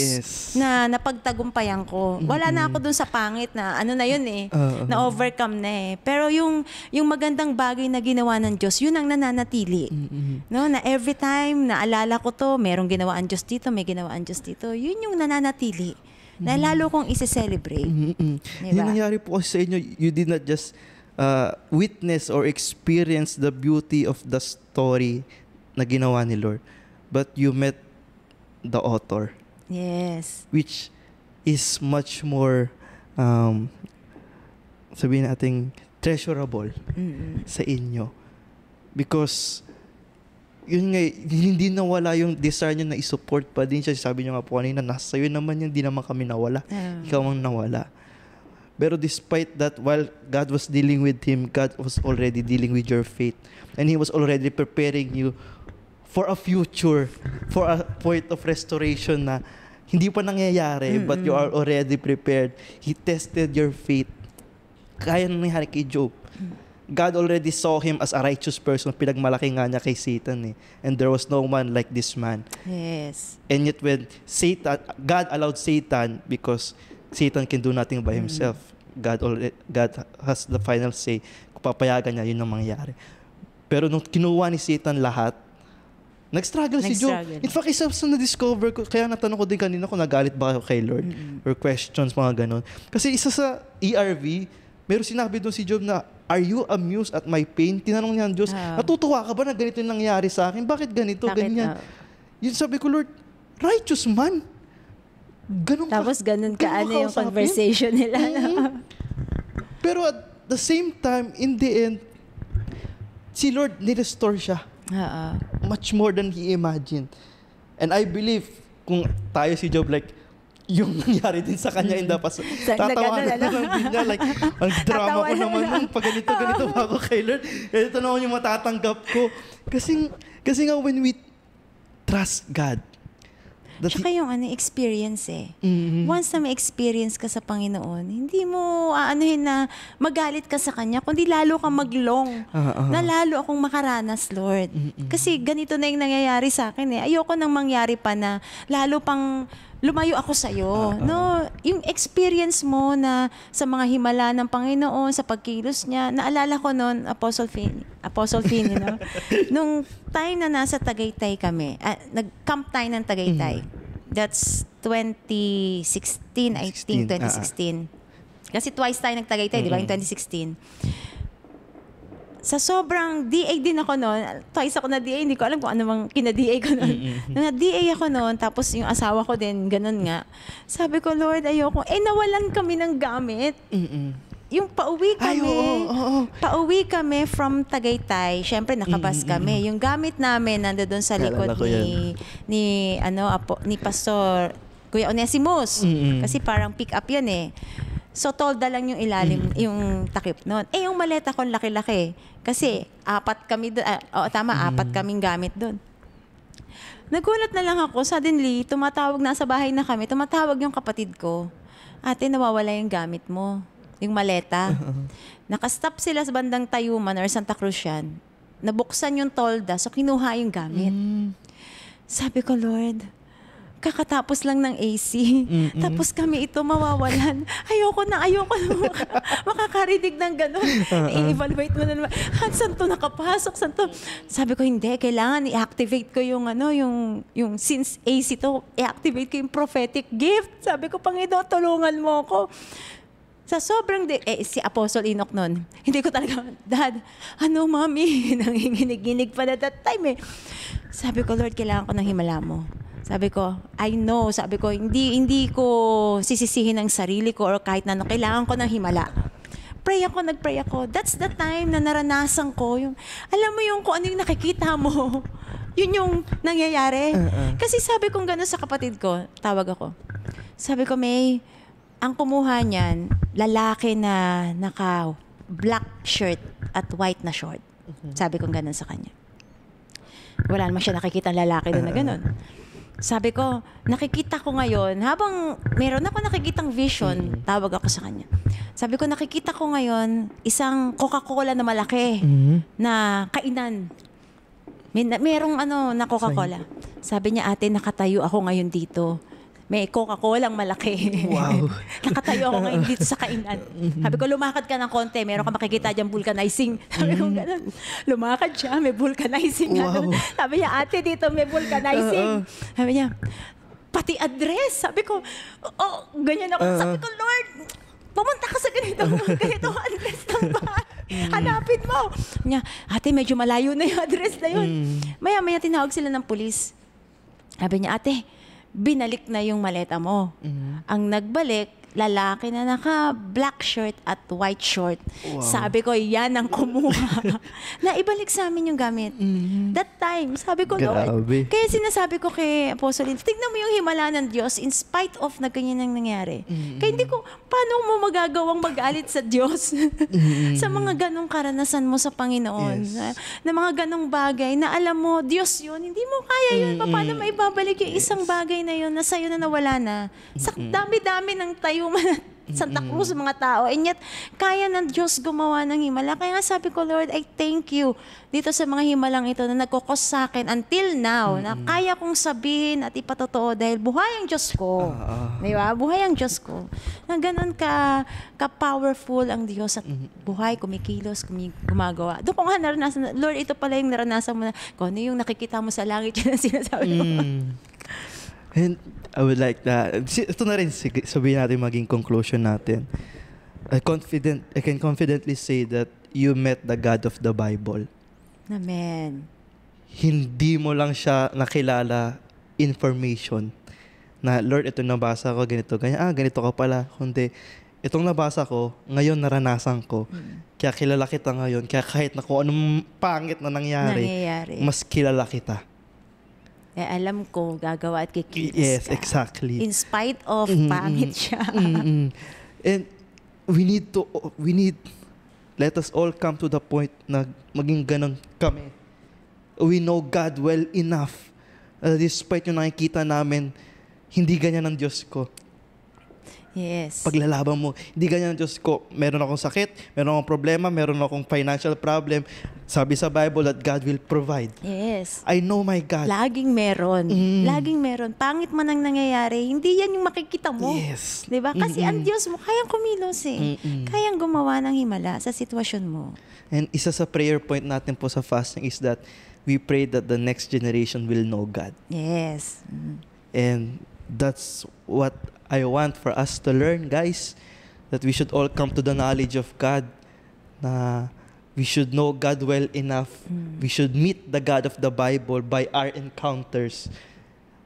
Na napagtagumpayan ko. Wala na ako dun sa pangit na na yun na overcome na pero yung magandang bagay na ginawa ng Diyos, yun ang nananatili. No, na every time naalala ko to, merong ginawa ang Diyos dito, may ginawa ang Diyos dito, yun yung nananatili. Na lalo kong isi-celebrate. Diba? Yung nangyari po sa inyo, you did not just witness or experience the beauty of the story na ginawa ni Lord, but you met the author. Yes. Which is much more sabihin natin treasurable sa inyo, because yun nga, hindi nawala yung desire nyo na i-support pa din siya. Sabi nyo nga po kanina, nasa yun naman yun, hindi naman kami nawala, ikaw ang nawala. Pero despite that, while God was dealing with him, God was already dealing with your faith, and He was already preparing you for a future, for a point of restoration na hindi pa nangyayari, but you are already prepared. He tested your faith. Kaya nangyari kay Job. God already saw him as a righteous person. Pinagmalaki nga niya kay Satan. And there was no one like this man. Yes. And yet when God allowed Satan, because Satan can do nothing by himself. God has the final say. Kung papayagan niya, yun ang mangyayari. Pero nung kinuha ni Satan lahat, Nag-struggle si Job. In fact, isa sa na-discover ko, kaya natanong ko din kanina kung nagalit ba ako kay Lord or questions, mga ganon. Kasi isa sa ERV, meron sinabi doon si Job na, are you amused at my pain? Tinanong niya ang Diyos, natutuwa ka ba na ganito yung nangyari sa akin? Bakit ganito? Ganyan. Yun sabi ko, Lord, righteous man. Ganun tapos ganun ka, ano yung conversation nila. Pero at the same time, in the end, si Lord, nirestore siya. Much more than he imagined. And I believe, kung tayo si Job, like, yung nangyari din sa kanya in the past, tatawanan na lang din niya, like, ang drama ko naman nung pag ganito ako kay Lord. Ito naman yung matatanggap ko. Kasi nga, when we trust God, tsaka yung experience Once na may experience ka sa Panginoon, hindi mo aanuhin na magalit ka sa Kanya, kundi lalo kang maglong. Na lalo akong makaranas, Lord. Kasi ganito na yung nangyayari sa akin Ayoko nang mangyari pa na lalo pang lumayo ako sa'yo. No? Yung experience mo na sa mga himala ng Panginoon, sa pagkilos niya, naalala ko noon, Apostle Finney, no? Nung time na nasa Tagaytay kami, nag-camp tayo ng Tagaytay. That's 2016, I think, 2016. Kasi twice tayo nag-Tagaytay, di ba? Yung 2016. Sa sobrang DA din ako noon, twice ako na DA, hindi ko alam kung ano mang kina-DA ko noon. Na-DA ako noon, tapos yung asawa ko din, ganun nga. Sabi ko, Lord, ayoko. Nawalan kami ng gamit. Yung pauwi kami, pauwi kami from Tagaytay, syempre nakabas kami. Yung gamit namin nandoon sa likod ni Pastor Kuya Onesimus. Kasi parang pick up yun So, tolda lang yung ilalim, yung takip nun. Yung maleta ko laki-laki. Kasi, apat kami doon. Apat kaming gamit doon. Nagulat na lang ako. Suddenly, nasa bahay na kami, tumatawag yung kapatid ko. Ate, nawawala yung gamit mo. Yung maleta. Nakastop sila sa bandang Tayuman or Santa Cruz yan. Nabuksan yung tolda, so kinuha yung gamit. Sabi ko, Lord, kakatapos lang ng AC. Tapos kami ito mawawalan. Ayoko na makakarinig ng gano'n. I-evaluate mo na naman. Saan to nakapasok? Saan to? Sabi ko, hindi. Kailangan i-activate ko yung since AC to, i-activate ko yung prophetic gift. Sabi ko, Panginoon, tulungan mo ako. Sa sobrang si Apostle Enoch nun, hindi ko talaga, Dad, Mami? Nanginginig pa na that time Sabi ko, Lord, kailangan ko ng himala mo. Sabi ko, I know. Sabi ko, hindi ko sisisihin ang sarili ko or kahit na kailangan ko ng himala. Nagpray ako. That's the time na naranasan ko. Alam mo kung ano yung nakikita mo. Yun yung nangyayari. Kasi sabi kong gano'n sa kapatid ko, tawag ako. Sabi ko, May, ang kumuha niyan, lalaki na naka-black shirt at white na short. Sabi kong gano'n sa kanya. Wala naman siya nakikita lalaki doon na gano'n. Sabi ko, nakikita ko ngayon, habang meron ako nakikitang vision, tawag ako sa kanya. Sabi ko, nakikita ko ngayon, isang Coca-Cola na malaki na kainan. Merong na Coca-Cola. Sabi niya, ate, nakatayo ako ngayon dito. May Coca-Cola malaki. Wow. Nakatayo ako ngayon dito sa kainan. Sabi ko, lumakad ka ng konti. Meron ka makikita dyan vulcanizing. Sabi ko, ganun. Lumakad siya, may vulcanizing. Wow. Sabi niya, ate, dito may vulcanizing. Sabi niya, pati address. Sabi ko, ganyan ako. Sabi ko, Lord, pumunta ka sa ganito address ng bahay. Hanapin mo. Sabi niya, ate, medyo malayo na yung address na yun. Maya-maya tinawag sila ng pulis. Sabi niya, ate, binalik na yung maleta mo. Ang nagbalik, lalaki na naka-black shirt at white short. Wow. Sabi ko, yan ang kumuha. Naibalik sa amin yung gamit. That time, sabi ko, Lord. Kaya sinasabi ko kay Apostle, tignan mo yung himala ng Diyos in spite of na ganyan ang nangyari. Kaya hindi ko, paano mo magagawang magalit sa Diyos? Sa mga ganong karanasan mo sa Panginoon. Yes. Na mga ganong bagay na alam mo, Diyos yun, hindi mo kaya yun. Paano maibabalik yung isang bagay na yun na sa'yo na nawala na? Sa dami-dami ng tayo Santa Cruz, mga tao. And yet, kaya ng Diyos gumawa ng himala. Kaya nga sabi ko, Lord, I thank you dito sa mga himalang ito na nagkukos sa akin until now, na kaya kong sabihin at ipatotoo dahil buhay ang Diyos ko. Di ba? Buhay ang Diyos ko. Na ganun ka-powerful ang Diyos at buhay, kumikilos, gumagawa. Doon ko nga naranasan, Lord, ito pala yung naranasan mo na, kung ano yung nakikita mo sa langit, yun ang sinasabi mo. And I would like that. Ito na rin, sabihin natin maging conclusion natin. I can confidently say that you met the God of the Bible. Amen. Hindi mo lang siya nakilala information na, Lord, ito nabasa ko, ganito, ganyan. Ganito ka pala. Kundi, itong nabasa ko, ngayon naranasan ko. Kaya kilala kita ngayon. Kaya kahit na kung anong pangit na nangyari, mas kilala kita. Alam ko, gagawa at kikilos yes, ka. Exactly. In spite of pangit siya. And let us all come to the point na maging ganun kami. We know God well enough. Despite yung nakikita namin, hindi ganyan ang Diyos ko. Yes. Paglalaban mo, hindi ganyan ang Diyos ko. Meron akong sakit, meron akong problema, meron akong financial problem. Sabi sa Bible that God will provide. Yes. I know my God. Laging meron. Laging meron. Pangit man ang nangyayari, hindi yan yung makikita mo. Yes. Diba? Kasi ang Diyos mo, kayang kumilos eh. Kayang gumawa ng himala sa sitwasyon mo. And isa sa prayer point natin po sa fasting is that we pray that the next generation will know God. Yes. And that's what I want for us to learn, guys. That we should all come to the knowledge of God. Na we should know God well enough. We should meet the God of the Bible by our encounters.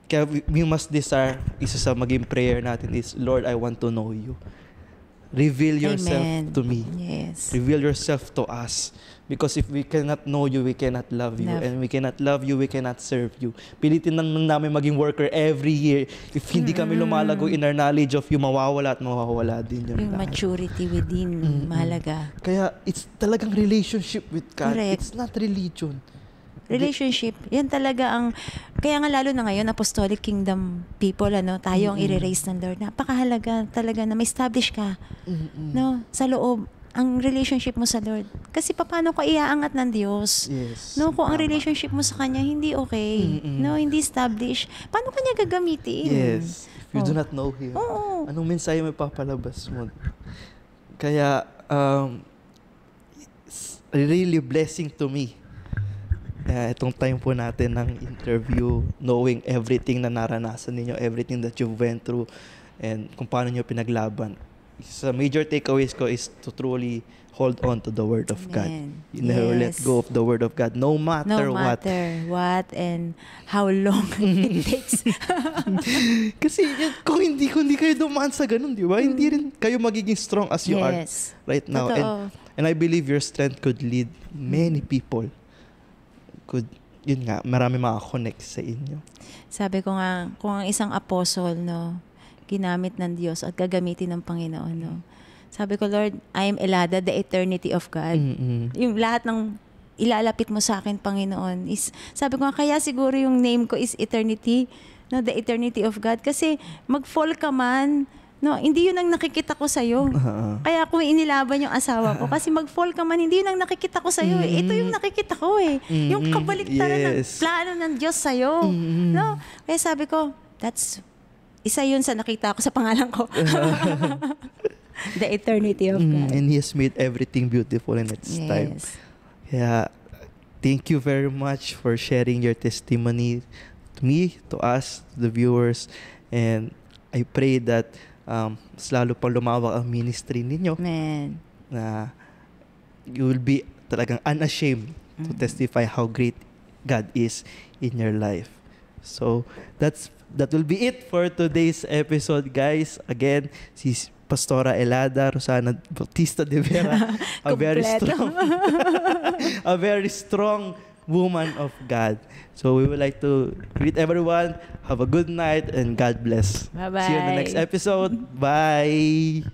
Kaya we must desire, isa sa maging prayer natin is, Lord, I want to know you. Reveal yourself to me. Yes. Reveal yourself to us. Because if we cannot know you, we cannot love you. And we cannot love you, we cannot serve you. Pilitin lang namin maging worker every year. If hindi kami lumalago in our knowledge of you, mawawala at mawawala din yun. Yung maturity within, mahalaga. Kaya it's talagang relationship with God. Correct. It's not religion. Relationship. Yan talaga ang, kaya nga lalo na ngayon, Apostolic Kingdom people, tayo ang i-raise ng Lord. Napakahalaga talaga na ma-establish ka. Sa loob. Ang relationship mo sa Lord. Kasi paano ka iaangat ng Diyos? Yes. Kung ang relationship mo sa Kanya hindi okay, hindi established, paano Kanya gagamitin? Yes. If you do not know Him, anong mensahe mo ipapalabas mo? Kaya, it's really blessing to me. Itong time po natin ng interview, knowing everything na naranasan ninyo, everything that you went through, and kung paano nyo pinaglaban. Sa major takeaways ko is to truly hold on to the Word of God. You never let go of the Word of God, no matter what and how long it takes. Kasi kung hindi kayo dumaan sa ganun, di ba? Hindi rin kayo magiging strong as you are right now. And I believe your strength could lead many people. Yun nga, marami makakonect sa inyo. Sabi ko nga, kung ang isang apostle, ginamit ng Diyos at gagamitin ng Panginoon. Sabi ko, Lord, I am Elada, the eternity of God. Yung lahat ng ilalapit mo sa akin, Panginoon, is, sabi ko nga, kaya siguro yung name ko is eternity, the eternity of God. Kasi mag-fall ka man, hindi yun ang nakikita ko sa'yo. Kaya kung inilaban yung asawa ko, kasi mag-fall ka man, hindi yun ang nakikita ko sa'yo. Ito yung nakikita ko yung kabaliktaran ng plano ng Diyos sa'yo. Kaya sabi ko, isa yun sa nakita ko sa pangalan ko. The eternity of God. And He has made everything beautiful in its time. Kaya, thank you very much for sharing your testimony to me, to us, to the viewers. And I pray that mas lalo pang lumawak ang ministry ninyo. Amen. Na you will be talagang unashamed to testify how great God is in your life. So, that will be it for today's episode, guys. Again, si Pastora Elada Rosana Bautista de Vera, a very strong woman of God. So we would like to greet everyone. Have a good night and God bless. Bye-bye. See you in the next episode. Bye.